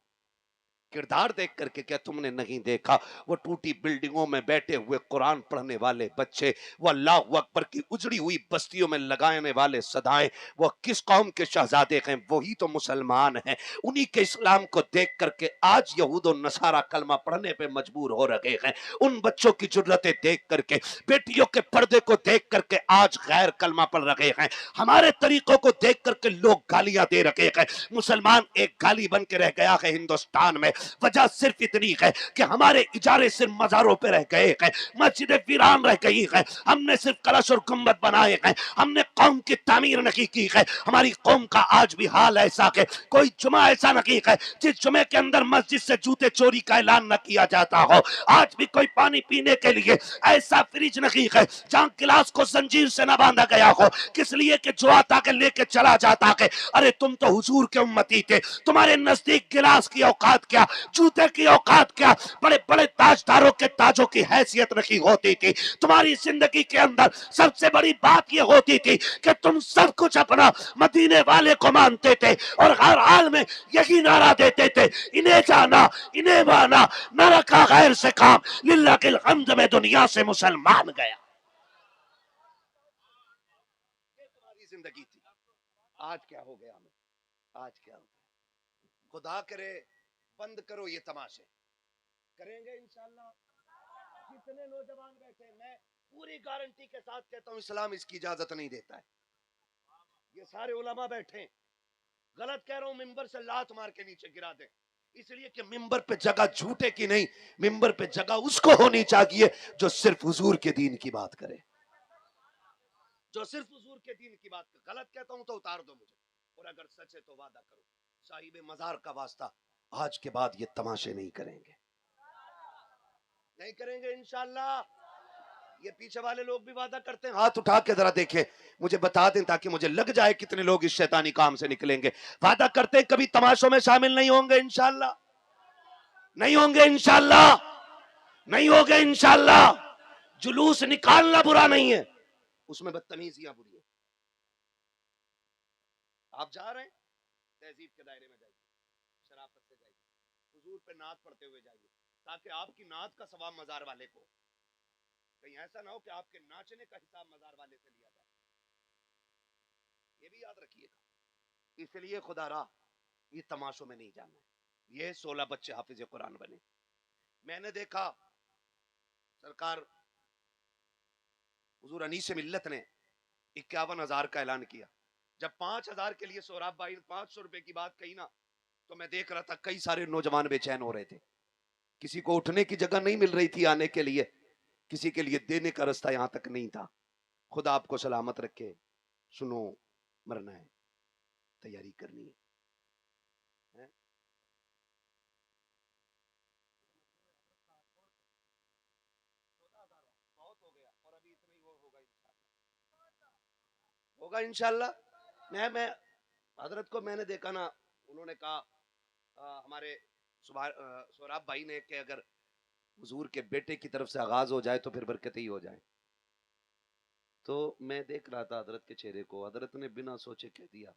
किरदार देख करके। क्या तुमने नहीं देखा वो टूटी बिल्डिंगों में बैठे हुए कुरान पढ़ने वाले बच्चे, वो अल्लाह अकबर की उजड़ी हुई बस्तियों में लगाने वाले सदाएं, वो किस कौम के शहजादे हैं? वही तो मुसलमान हैं। उन्हीं के इस्लाम को देख करके आज यहूद और नसारा कलमा पढ़ने पे मजबूर हो रहे हैं। उन बच्चों की जुर्रतें देख करके, बेटियों के पर्दे को देख करके आज गैर कलमा पढ़ रहे हैं। हमारे तरीकों को देख करके लोग गालियां दे रहे हैं। मुसलमान एक गाली बन के रह गया है हिंदुस्तान में। वजह सिर्फ इतनी है कि हमारे इजारे सिर्फ मजारों पे रह गए हैं, मस्जिदें वीरान रह गई हैं, हमने सिर्फ कलश और गुंबद बनाए हैं, हमने कौम की तामीर नहीं की है। हमारी कौम का आज भी हाल ऐसा है, कोई जुमा ऐसा नहीं है जिस जुमे के अंदर मस्जिद से जूते चोरी का ऐलान न किया जाता हो। आज भी कोई पानी पीने के लिए ऐसा फ्रिज नहीं है जहां गिलास को जंजीर से न बांधा गया हो, किस लिए कि जो आता के लेके चला जाता है। अरे तुम तो हुजूर के उम्मती थे, तुम्हारे नजदीक गिलास की औकात क्या, जूते की औकात क्या, बड़े बड़े ताजदारों के ताजों की हैसियत नहीं होती थी। तुम्हारी जिंदगी के अंदर सबसे बड़ी बात यह होती थी कि तुम सब कुछ अपना मदीने वाले को मानते थे और हर हाल में यही नारा देते थे, इन्हें जाना इन्हें माना, न रखा गैर से काम, लिल्लाह किल हम्द में दुनिया से मुसलमान गया। ये तुम्हारी जिंदगी थी। आज क्या हो गया हमें? आज क्या हो गया? खुदा करे बंद करो ये तमाशे। करेंगे इंशाल्लाह। कितने नौजवान बैठे, मैं पूरी गारंटी के साथ कहता हूं इस्लाम इसकी इजाजत नहीं देता है। ये सारे उलमा बैठे, गलत कह रहा हूं, मिंबर से लात मार के नीचे गिरा दे। इसलिए कि मिंबर पे जगह झूठे की नहीं, मिंबर पे जगह उसको होनी चाहिए जो सिर्फ हुजूर के दीन की बात करे, जो सिर्फ हुजूर के दीन की बात करे। गलत कहता हूं तो उतार दो मुझे, और अगर सच है तो वादा करो साहिब मजार का वास्ता, आज के बाद ये तमाशे नहीं करेंगे, नहीं करेंगे इंशाल्लाह। ये पीछे वाले लोग भी वादा करते हैं, हाथ उठा के जरा देखें, मुझे बता दें ताकि मुझे लग जाए कितने लोग इस शैतानी काम से निकलेंगे। वादा करते हैं कभी तमाशों में शामिल नहीं होंगे इंशाल्लाह, नहीं होंगे इंशाल्लाह, नहीं होंगे इंशाल्लाह। जुलूस निकालना बुरा नहीं है, उसमें बदतमीजियां बुरी है। आप जा रहे हैं, तहजीब के दायरे में जाइए, शराफत से जाइए, हुजूर पे नात पढ़ते हुए जाइए, ताकि आपकी नात का सवाब मजार वाले को। कहीं ऐसा ना हो कि आपके नाचने का हिसाब मजार वाले से लिया जाए, ये भी याद रखिएगा। इसलिए खुदा रहा, ये तमाशों में नहीं जाना है। ये 16 बच्चे हाफिज कुरान बने। मैंने देखा सरकार हुजूर अनीस मिल्लत ने 51,000 का ऐलान किया। जब 5,000 के लिए सोहराब भाई 500 रुपए की बात कही ना, तो मैं देख रहा था कई सारे नौजवान बेचैन हो रहे थे। किसी को उठने की जगह नहीं मिल रही थी आने के लिए, किसी के लिए देने का रास्ता यहां तक नहीं था। खुदा आपको सलामत रखे। सुनो, मरना है, तैयारी करनी है? बहुत हो गया, और अभी इतना ही वो होगा इंशाल्लाह। मैं हजरत को मैंने देखा ना, उन्होंने कहा हमारे सोहराब भाई ने कि अगर हुजूर के बेटे की तरफ से आगाज हो जाए तो फिर बरकत ही हो जाए। तो मैं देख रहा था हजरत के चेहरे को, हजरत ने बिना सोचे कह दिया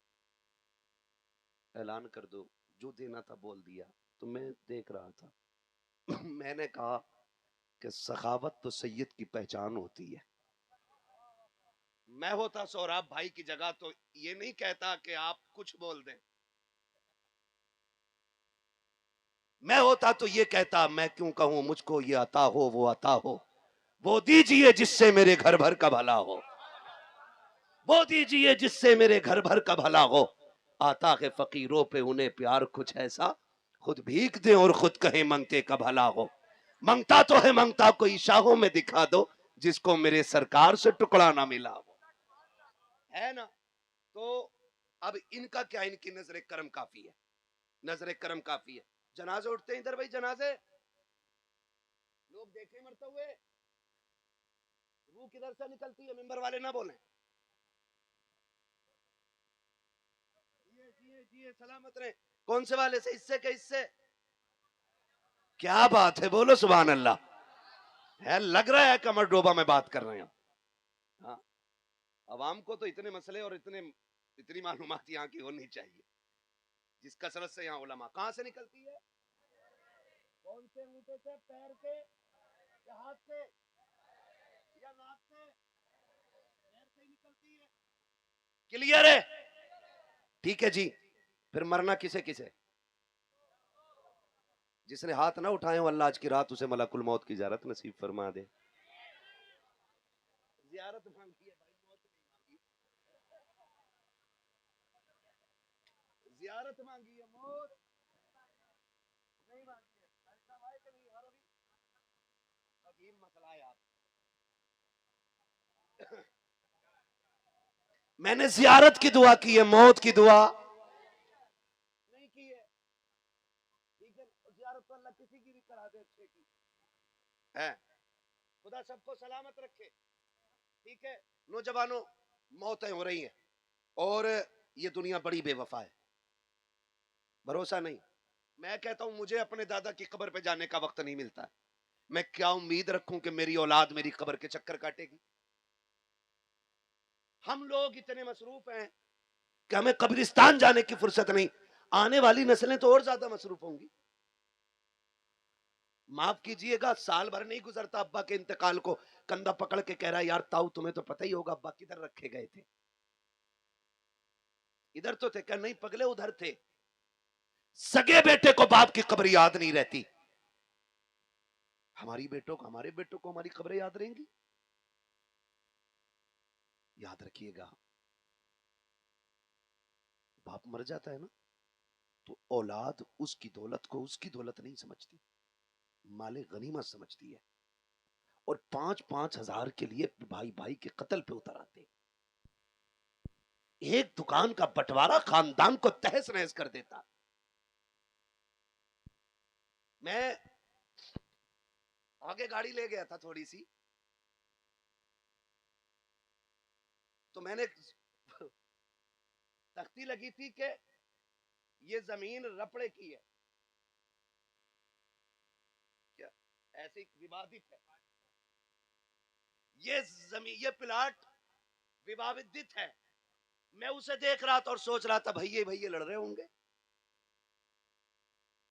ऐलान कर दो, जो देना था बोल दिया। तो मैं देख रहा था मैंने कहा कि सखावत तो सैयद की पहचान होती है। मैं होता सोहराब भाई की जगह तो ये नहीं कहता कि आप कुछ बोल दें, मैं होता तो ये कहता मैं क्यों कहूं, मुझको ये अता हो वो अता हो, वो दीजिए जिससे मेरे घर भर का भला हो, वो दीजिए जिससे मेरे घर भर का भला हो। आता है फकीरों पे उन्हें प्यार कुछ ऐसा, खुद भीख दे और खुद कहे मंगते का भला हो। मंगता तो है मंगता कोई शाहों में दिखा दो, जिसको मेरे सरकार से टुकड़ा ना मिला हो, है ना। तो अब इनका क्या, इनकी नजर करम काफी है, नजर करम काफी है। जनाजे उठते हैं इधर भाई, जनाजे लोग देखे मरते हुए, रूह किधर से निकलती है, मिंबर वाले ना बोले। जिए सलामत रहे। कौन से वाले से, इससे के इससे? क्या बात है, बोलो सुभान अल्लाह। है लग रहा है कमर डोबा में बात कर रहे हैं। हाँ, अवाम को तो इतने मसले और इतनी मालूमात यहाँ की होनी चाहिए, जिस कसरत से यहाँ उलमा कहाँ से निकलती है, कौन से ऊँटे से, पैर से या हाथ से या नाक से? पैर से ही निकलती है। क्लियर है? ठीक है जी। फिर मरना किसे किसे? जिसने हाथ ना उठाए हो, अल्लाह आज की रात उसे मलकुल मौत की ज़ियारत नसीब फरमा दे। ज़ियारत मांगी है भाई, मौत नहीं मांगी। ज़ियारत मांगी है, मौत नहीं मांगी है। ऐसा भाई कि नहीं, और अभी अजीब मसला है आप। मैंने ज़ियारत की दुआ की है, मौत की दुआ नहीं की है। ठीक है, ज़ियारत तो अल्लाह किसी की भी करा दे अच्छे की है। खुदा सबको सलामत रखे। ठीक है नौजवानों, मौतें हो रही हैं और ये दुनिया बड़ी बेवफा है, भरोसा नहीं। मैं कहता हूं मुझे अपने दादा की कब्र पे जाने का वक्त नहीं मिलता। मैं क्या उम्मीद रखूं कि मेरी औलाद मेरी कब्र के चक्कर काटेगी। हम लोग इतने मसरूफ हैं कि हमें कब्रिस्तान जाने की फुर्सत नहीं। आने वाली नस्लें तो और ज्यादा मसरूफ होंगी। माफ कीजिएगा, साल भर नहीं गुजरता अब्बा के इंतकाल को कंधा पकड़ के कह रहा है, यार ताऊ तुम्हें तो पता ही होगा अब्बा किधर रखे गए थे। इधर तो थे क्या? नहीं पगले, उधर थे। सगे बेटे को बाप की कब्र याद नहीं रहती, हमारे बेटों को हमारी खबरें याद रहेंगी। याद रखिएगा, बाप मर जाता है ना, तो औलाद उसकी दौलत को उसकी दौलत नहीं समझती, माले गनीमत समझती है। और 5-5 हजार के लिए भाई भाई के कत्ल पे उतर आते। एक दुकान का बंटवारा खानदान को तहस नहस कर देता। मैं आगे गाड़ी ले गया था थोड़ी सी, तो मैंने तख्ती लगी थी कि ये जमीन रपड़े की है, क्या ऐसी विवादित है, ये जमीन ये प्लाट विवादित है। मैं उसे देख रहा था और सोच रहा था भैये भैये लड़ रहे होंगे,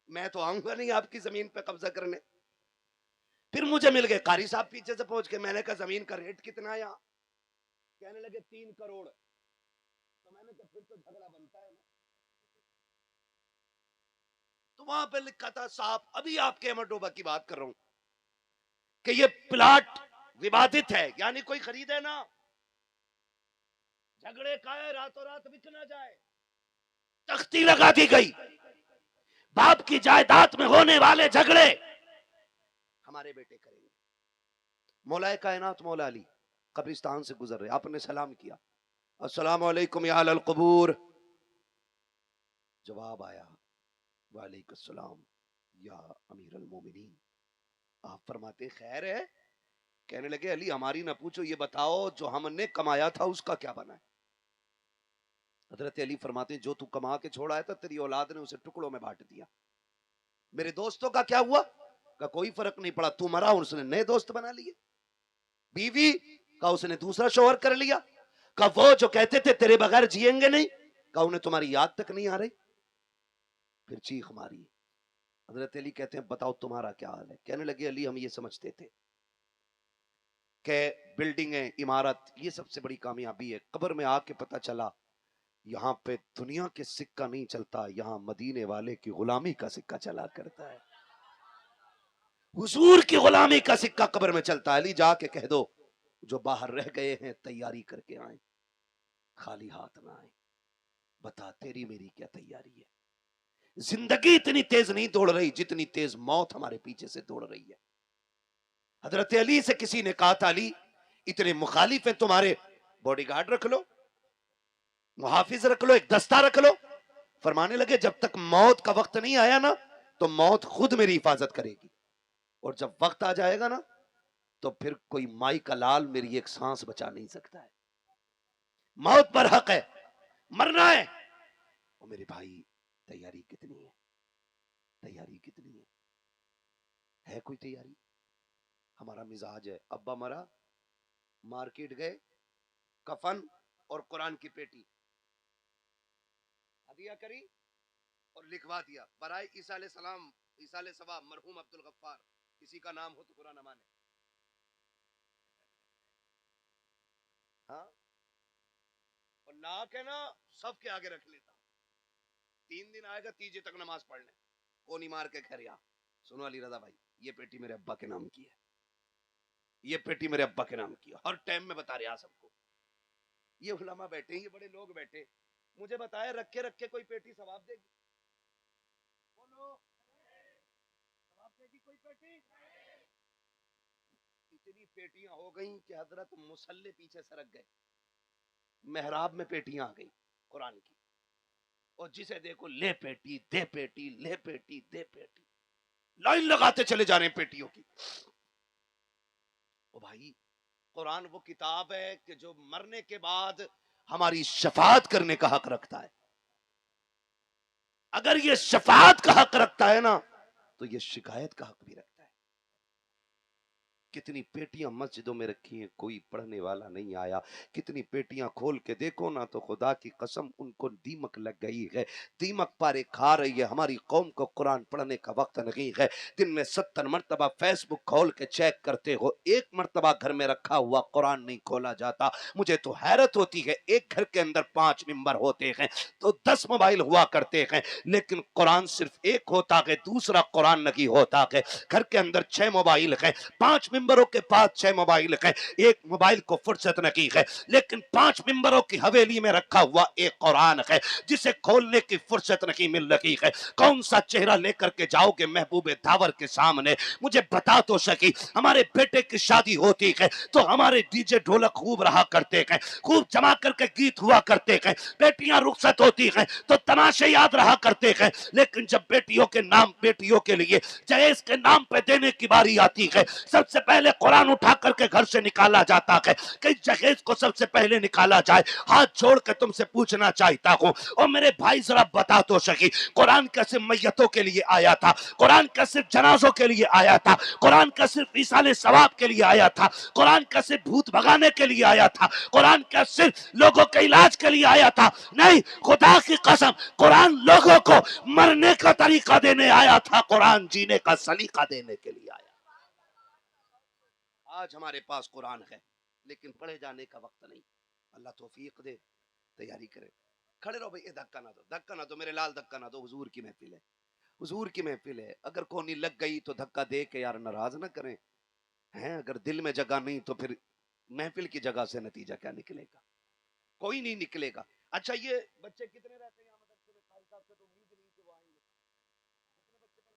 मैं तो आऊंगा नहीं आपकी जमीन पे कब्जा करने। फिर मुझे मिल गए कारी साहब पीछे से पहुंच के, मैंने कहा जमीन का रेट कितना है यहाँ? कहने लगे 3 करोड़। तो मैंने कहा फिर तो झगड़ा बनता है ना। तो वहां पे लिखा था साहब, अभी आपके अमरडोबा की बात कर रहा हूं, कि ये प्लाट विवादित है, यानी कोई खरीदे ना, झगड़े का है, रातों रात बिक ना जाए। तख्ती लगा दी गई, बाप की जायदाद में होने वाले झगड़े हमारे बेटे करेंगे। मौलाए कायनात मौला अली कब्रिस्तान से गुजर रहे, आपने सलाम किया, अस्सलाम वालेकुम या अहल कबूर। जवाब आया, वालेकुम सलाम या अमीर अल मोमिनीन। आप फरमाते खैर है? कहने लगे अली हमारी ना पूछो, ये बताओ जो हमने कमाया था उसका क्या बना है? हजरत अली फरमाते जो तू कमा के छोड़ा है था तेरी औलाद ने उसे टुकड़ों में बांट दिया। मेरे दोस्तों का क्या हुआ? का कोई फर्क नहीं पड़ा, तू मरा उसने नए दोस्त बना लिए। बीवी का उसने दूसरा शौहर कर लिया। का वो जो कहते थे तेरे बगैर जिएंगे नहीं, का उन्हें तुम्हारी याद तक नहीं आ रही। फिर चीख मारी। हजरत अली कहते हैं बताओ तुम्हारा क्या हाल है? कहने लगे अली हम ये समझते थे कि बिल्डिंगें, इमारत ये सबसे बड़ी कामयाबी है। कब्र में आके पता चला यहाँ पे दुनिया के सिक्का नहीं चलता, यहाँ मदीने वाले की गुलामी का सिक्का चला करता है। हुजूर की गुलामी का सिक्का कब्र में चलता है। अली जाके कह दो जो बाहर रह गए हैं तैयारी करके आए, खाली हाथ ना आए। बता तेरी मेरी क्या तैयारी है? जिंदगी इतनी तेज नहीं दौड़ रही जितनी तेज मौत हमारे पीछे से दौड़ रही है। हजरत अली से किसी ने कहा था अली इतने मुखालिफ है तुम्हारे, बॉडीगार्ड रख लो, मुहाफिज रख लो, एक दस्ता रख लो। फरमाने लगे जब तक मौत का वक्त नहीं आया ना तो मौत खुद मेरी हिफाजत करेगी, और जब वक्त आ जाएगा ना तो फिर कोई माई का लाल मेरी एक सांस बचा नहीं सकता है। मौत पर हक है, मरना है। और मेरे भाई तैयारी कितनी है? तैयारी कितनी है कोई तैयारी? हमारा मिजाज है, अब्बा मरा, मार्केट गए, कफन और कुरान की पेटी हदिया करी और लिखवा दिया बराए ईसा अलैहि सलाम, ईसा अलैहि सवाब मरहूम अब्दुल गफ्फार, किसी का नाम हो तो कुरान माने। हाँ, और ला के ना सबके आगे रख लेता। 3 दिन आएगा, तीजे तक नमाज पढ़ने, कोनी मार के घर या सुनो अली रजा भाई ये पेटी मेरे अब्बा के नाम की है, ये पेटी मेरे अब्बा के नाम की है। हर टाइम में बता रहा सबको। ये उलमा बैठे, ये बड़े लोग बैठे, मुझे बताए रखे रखे कोई पेटी सवाब देगी? बोलो सवाब देगी कोई पेटी? इतनी पेटियां हो गई कि हजरत मुसल्ले पीछे सरक गए, मेहराब में पेटियां आ गई कुरान की, और जिसे देखो ले पेटी दे पेटी, ले पेटी दे पेटी, लाइन लगाते चले जा रहे हैं पेटियों की। ओ भाई कुरान वो किताब है कि जो मरने के बाद हमारी शफाअत करने का हक रखता है। अगर ये शफाअत का हक रखता है ना तो ये शिकायत का हक भी रखता है। कितनी पेटियां मस्जिदों में रखी हैं, कोई पढ़ने वाला नहीं आया। कितनी पेटियां खोल के देखो ना तो खुदा की कसम उनको दीमक लग गई है, दीमक पारे खा रही है। हमारी कौम को कुरान पढ़ने का वक्त नहीं है। दिन में 70 मरतबा फेसबुक खोल के चेक करते हो, एक मरतबा घर में रखा हुआ कुरान नहीं खोला जाता। मुझे तो हैरत होती है, एक घर के अंदर 5 मेंबर होते हैं तो 10 मोबाइल हुआ करते हैं, लेकिन कुरान सिर्फ एक होता है, दूसरा कुरान नहीं होता है। घर के अंदर 6 मोबाइल है, 5 मेंबरों के पास 6 मोबाइल है, एक मोबाइल को फुर्सत नहीं है, लेकिन 5 मेंबरों की हवेली में रखा हुआ एक कुरान है जिसे खोलने की फुर्सत नहीं मिल रही है। कौन सा चेहरा लेकर के जाओगे महबूबे दावर के सामने? मुझे बता तो सकी। हमारे बेटे की शादी होती है तो हमारे डीजे ढोलक खूब रहा करते हैं, खूब जमा करके गीत हुआ करते हैं। बेटियां रुखसत होती हैं तो तमाशे याद रहा करते हैं, लेकिन जब बेटियों के नाम बेटियों के लिए जहेज के नाम पे देने की बारी आती है, सबसे पहले कुरान उठा करके घर से निकाला जाता है कि जहेज को सबसे पहले निकाला जाए। हाथ जोड़ के तुमसे पूछना चाहता हूं, और मेरे भाई जरा बता तो सकी, कुरान का सिर्फ मैयतों के लिए आया था, कुरान का सिर्फ जनाजों के लिए आया था, कुरान का सिर्फ ईसाले सवाब के लिए आया था, कुरान का सिर्फ भूत भगाने के लिए आया था, कुरान का सिर्फ लोगों के इलाज के लिए आया था? नहीं, खुदा की कसम कुरान लोगों को मरने का तरीका देने आया था, कुरान जीने का सलीका देने के लिए आया। आज हमारे पास कुरान है लेकिन पढ़े जाने का वक्त नहीं। अल्लाह तौफीक दे, तैयारी करें। खड़े रहो भाई, ये धक्का ना दो, धक्का ना दो मेरे लाल, धक्का ना दो। हुजूर की महफिल है, हुजूर की महफिल है। अगर कोनी लग गई तो धक्का दे के यार नाराज ना करें हैं। अगर दिल में जगह नहीं तो फिर महफिल की जगह से नतीजा क्या निकलेगा? कोई नहीं निकलेगा। अच्छा ये बच्चे कितने रहते हैं यहाँ मदरसे में? कारी साहब से तो उम्मीद नहीं कि वो आएंगे। कितने बच्चे पढ़ते हैं?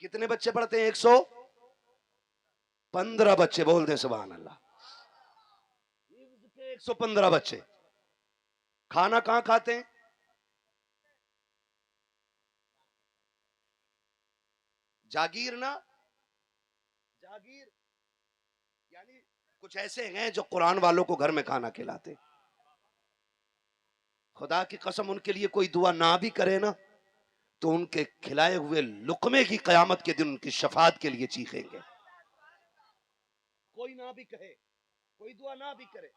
कितने बच्चे पढ़ते हैं? 115 बच्चे। बोल दे सुभान अल्लाह। 115 बच्चे। खाना कहां खाते हैं? जागीर ना, जागीर यानी कुछ ऐसे हैं जो कुरान वालों को घर में खाना खिलाते। खुदा की कसम उनके लिए कोई दुआ ना भी करे ना तो उनके खिलाए हुए लुकमे की कयामत के दिन उनकी शफात के लिए चीखेंगे। कोई ना भी कहे, कोई दुआ ना भी करे,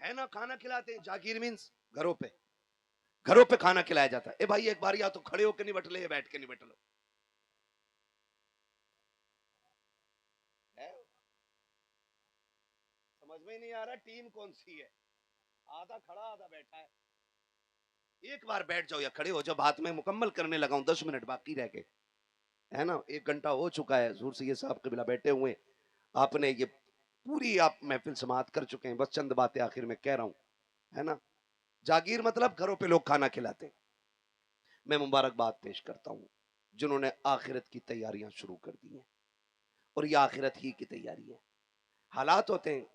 है ना, खाना खिलाते हैं। जागीर मीन्स घरों पे, घरों पे खाना खिलाया जाता है। ए भाई एक बार या तो खड़े होकर निबट ले या बैठ के निबट लो। है? समझ में ही नहीं आ रहा टीम कौन सी है। आधा खड़ा आधा बैठा है। एक बार बैठ जाओ या खड़े हो जाओ। बात में मुकम्मल करने लगा हूं, 10 मिनट बाकी रह गए, है ना। 1 घंटा हो चुका है। हुजूर सैयद साहब कबीला बैठे हुए, आपने ये पूरी आप महफिल समाप्त कर चुके हैं। बस चंद बातें आखिर में कह रहा हूं, है ना। जागीर मतलब घरों पे लोग खाना खिलाते हैं। मैं मुबारकबाद पेश करता हूं जिन्होंने आखिरत की तैयारियां शुरू कर दी हैं, और ये आखिरत ही की तैयारी है। हालात होते हैं,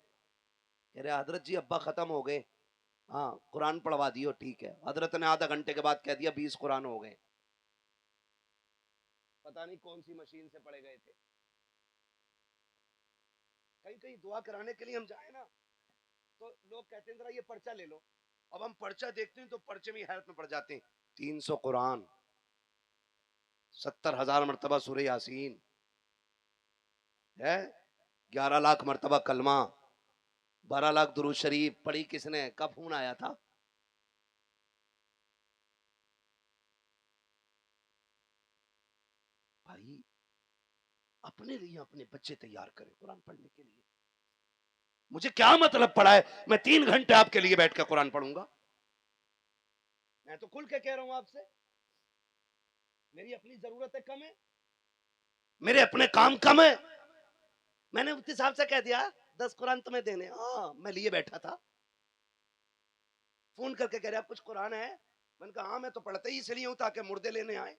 कह रहे हजरत जी अब्बा खत्म हो गए, हाँ कुरान पढ़वा दियो, ठीक है। हजरत ने आधा घंटे के बाद कह दिया 20 कुरान हो गए। पता नहीं कौन सी मशीन से पढ़े गए थे। कहीं कहीं दुआ कराने के लिए हम जाए ना तो लोग कहते हैं जरा ये पर्चा ले लो। अब हम पर्चा देखते हैं तो पर्चे में हैरत में पड़ जाते हैं। 300 कुरान, 70,000 मरतबा सूरह यासीन है, 11 लाख मरतबा कलमा, 12 लाख दुरूद शरीफ। पढ़ी किसने? कब फोन आया था? भाई अपने लिए अपने बच्चे तैयार करें कुरान पढ़ने के लिए। मुझे क्या मतलब पड़ा है मैं 3 घंटे आपके लिए बैठ कर कुरान पढ़ूंगा? मैं तो खुल के कह रहा हूं आपसे, मेरी अपनी जरूरतें कम है, मेरे अपने काम कम है। मैंने मुफ्ती साहब से कह दिया 10 कुरान तुम्हें देने, हाँ मैं लिए बैठा था। फोन करके कह रहे आप कुछ कुरान है? मैंने कहा हाँ मैं तो पढ़ते ही इसलिए हूं ताकि मुर्दे लेने आए।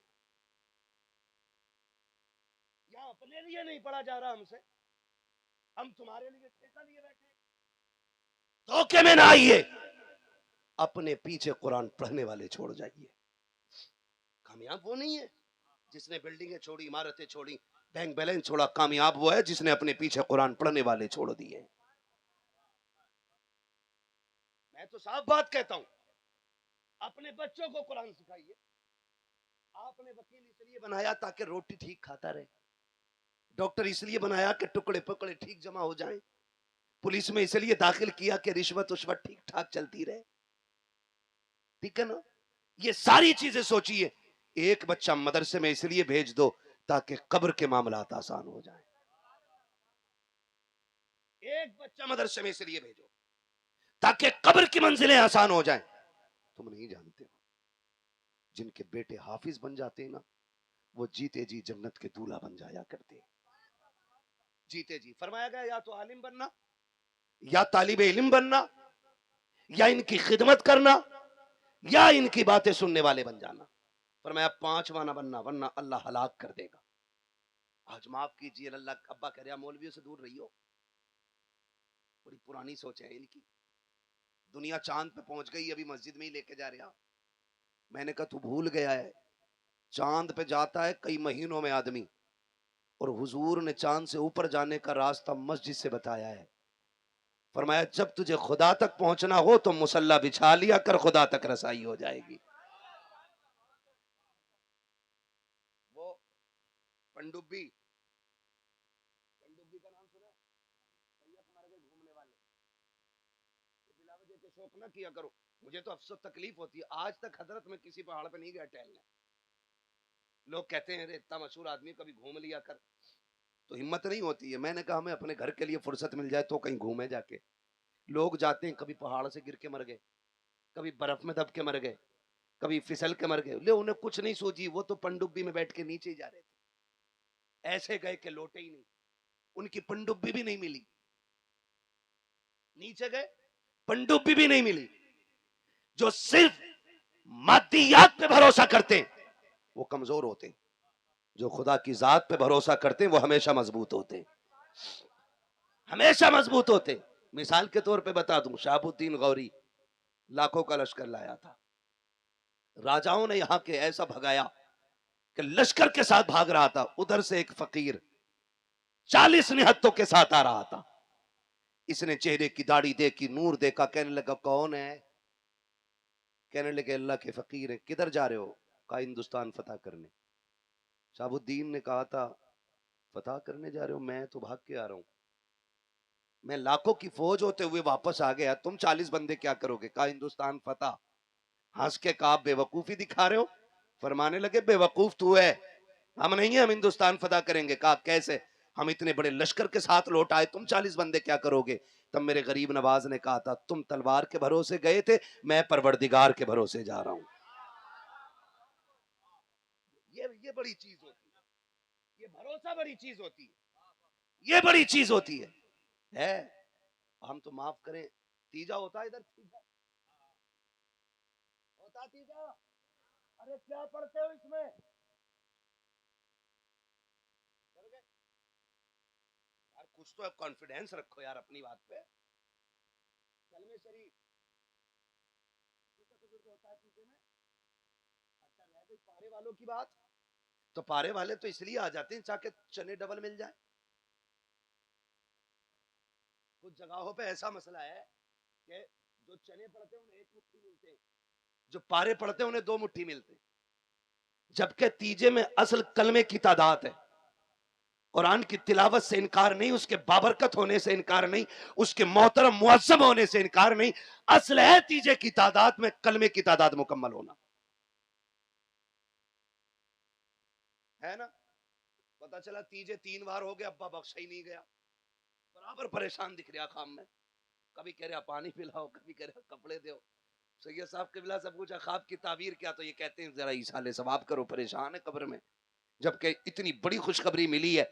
यहाँ अपने लिए नहीं पढ़ा जा रहा हमसे, हम तुम्हारे लिए ठेका लिए बैठे। धोखे में ना आइए, अपने पीछे कुरान पढ़ने वाले छोड़ जाइए। कामयाब वो नहीं है जिसने बिल्डिंगें छोड़ी, इमारतें छोड़ी, बैंक बैलेंस छोड़ा। कामयाब वो है जिसने अपने पीछे कुरान पढ़ने वाले छोड़ दिए। मैं तो साफ बात कहता हूं, अपने बच्चों को कुरान सिखाइए। आपने वकील इसलिए बनाया ताकि रोटी ठीक खाता रहे, डॉक्टर इसलिए बनाया कि टुकड़े पकड़े ठीक जमा हो जाएं, पुलिस में इसलिए दाखिल किया कि रिश्वत उश्वत ठीक ठाक चलती रहे। ठीक है ना। ये सारी चीजें सोचिए। एक बच्चा मदरसे में इसलिए भेज दो ताकि कब्र के मामलात आसान हो जाए। एक बच्चा मदरसे में इसलिए भेजो ताकि कब्र की मंजिलें आसान हो जाएं। तुम नहीं जानते हो जिनके बेटे हाफिज बन जाते हैं ना, वो जीते जी जन्नत के दूल्हा बन जाया करते हैं। जीते जी फरमाया गया या तो आलिम बनना, या तालिब इल्म बनना, या इनकी खिदमत करना, या इनकी बातें सुनने वाले बन जाना। फरमाया 5वां ना बनना वरना अल्लाह हलाक कर देगा। आज माफ कीजिए, अल्लाह अब्बा कह रहा मौलवियों से दूर रहियो। बड़ी पुरानी सोच है इनकी। दुनिया चांद पे पहुंच गई, अभी मस्जिद में ही लेके जा रहा। मैंने कहा तू भूल गया है, चांद पे जाता है कई महीनों में आदमी, और हुजूर ने चांद से ऊपर जाने का रास्ता मस्जिद से बताया है। फरमाया जब तुझे खुदा तक पहुंचना हो तो मुसल्ला बिछा लिया कर, खुदा तक रसाई हो जाएगी। वो पनडुब्बी, पनडुब्बी का नाम सुना? भैया तुम्हारे घर घूमने वाले, बिलावल के शौक ना किया करो। मुझे तो अफसोस तकलीफ होती है, आज तक हजरत में किसी पहाड़ पे नहीं गया टहलने। लोग कहते हैं इतना मशहूर आदमी कभी घूम लिया कर, तो हिम्मत नहीं होती है। मैंने कहा हमें अपने घर के लिए फुर्सत मिल जाए तो कहीं घूमे जाके। लोग जाते हैं, कभी पहाड़ से गिर के मर गए, कभी बर्फ में दब के मर गए, कभी फिसल के मर गए। ले उन्हें कुछ नहीं सूझी, वो तो पनडुब्बी में बैठ के नीचे ही जा रहे थे, ऐसे गए कि लौटे ही नहीं, उनकी पनडुब्बी भी नहीं मिली। नीचे गए, पनडुब्बी भी नहीं मिली। जो सिर्फ मादियात पे भरोसा करते हैं वो कमजोर होते हैं, जो खुदा की जात पे भरोसा करते हैं वो हमेशा मजबूत होते हैं, हमेशा मजबूत होते हैं। मिसाल के तौर पे बता दूं, शहाबुद्दीन गौरी लाखों का लश्कर लाया था, राजाओं ने यहां के ऐसा भगाया कि लश्कर के साथ भाग रहा था, उधर से एक फकीर 40 निहत्तों के साथ आ रहा था। इसने चेहरे की दाढ़ी देखी, नूर देखा, कहने लगा कौन है? कहने लगे अल्लाह के फकीर है। किधर जा रहे हो? कहा हिंदुस्तान फतह करने। शहाबुद्दीन ने कहा था फतह करने जा रहे हो? मैं तो भाग के आ रहा हूं, मैं लाखों की फौज होते हुए वापस आ गया, तुम 40 बंदे क्या करोगे? कहा हिंदुस्तान फतह। हंस के कहा बेवकूफी दिखा रहे हो? फरमाने लगे बेवकूफ तू है, हम नहीं है, हम हिंदुस्तान फतह करेंगे। कहा कैसे? हम इतने बड़े लश्कर के साथ लौट आए, तुम 40 बंदे क्या करोगे? तब मेरे गरीब नवाज ने कहा था तुम तलवार के भरोसे गए थे, मैं परवरदिगार के भरोसे जा रहा हूं। ये बड़ी चीज होती है, ये भरोसा बड़ी चीज होती है, ये बड़ी चीज होती है। हम तो माफ करें, तीजा होता है इधर, तीजा होता, तीजा। अरे क्या पढ़ते हो इसमें? यार कुछ तो कॉन्फिडेंस रखो यार अपनी बात पे। कलमे शरीफ होता है तीजे में। अच्छा रह गई पारे वालों की बात, तो पारे वाले तो इसलिए आ जाते हैं ताकि चने डबल मिल जाए। कुछ जगहों पे ऐसा मसला है कि जो चने पड़ते हैं उन्हें एक मुट्ठी मिलते हैं, जो पारे पड़ते हैं उन्हें 2 मुट्ठी मिलते हैं। जबकि तीजे में असल कलमे की तादाद है। कुरान की तिलावत से इनकार नहीं, उसके बाबरकत होने से इनकार नहीं, उसके मोहतरम मुअज्जम होने से इनकार नहीं। असल है तीजे की तादाद में कलमे की तादाद मुकम्मल होना, है ना? पता चला तीजे 3 बार हो गया, अब्बा बख्शा ही नहीं गया, बराबर परेशान दिख रहा खाम में। कभी कह रहा पानी पिलाओ, कभी कह रहा कपड़े दो। सैयद साहब किबला से पूछा ख्वाब की ताबीर क्या? तो ये कहते हैं जरा ईसाले सवाब करो, परेशान है कब्र में। जबकि इतनी बड़ी खुशखबरी मिली है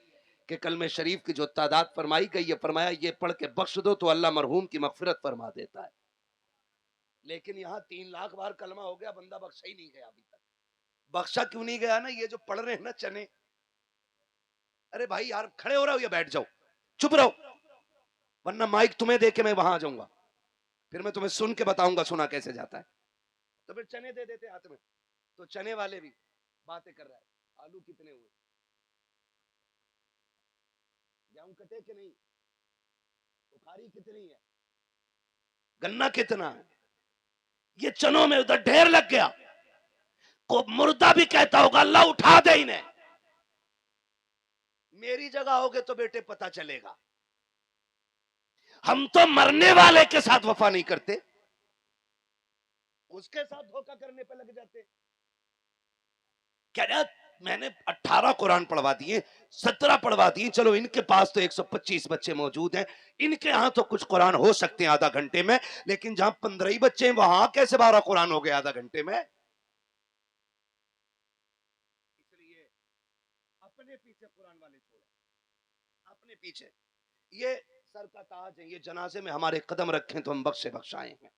कि कलमे शरीफ की जो तादाद फरमाई गई है, फरमाया ये पढ़ के बख्श दो तो अल्लाह मरहूम की मगफिरत फरमा देता है। लेकिन यहाँ 3 लाख बार कलमा हो गया, बंदा बख्शा ही नहीं गया अभी तक। बख्शा क्यों नहीं गया ना? ये जो पढ़ रहे हैं ना चने, अरे भाई यार खड़े हो रहे हो या बैठ जाओ, चुप रहो, वरना माइक तुम्हें दे के मैं वहां आ जाऊंगा, फिर मैं तुम्हें सुन के बताऊंगा सुना कैसे जाता है। तो फिर चने दे देते हाथ में, तो चने वाले भी बातें कर रहा है, आलू कितने हुए, गेहूं कटे कि नहीं, बुखारी कितनी है, गन्ना कितना है। ये चनों में उधर ढेर लग गया, को मुर्दा भी कहता होगा अल्लाह उठा दे इन्हें। मेरी जगह होगे तो बेटे पता चलेगा। हम तो मरने वाले के साथ वफा नहीं करते, उसके साथ धोखा करने पे लग जाते। क्या मैंने 18 कुरान पढ़वा दिए, 17 पढ़वा दिए, चलो इनके पास तो 125 बच्चे मौजूद हैं, इनके यहां तो कुछ कुरान हो सकते हैं आधा घंटे में, लेकिन जहां 15 ही बच्चे हैं वहां कैसे 12 कुरान हो गए आधा घंटे में? इसलिए अपने पीछे कुरान वाले छोड़ो, अपने पीछे। ये सर का ताज है, ये जनाजे में हमारे कदम रखें तो हम बख्शे बख्शाए हैं।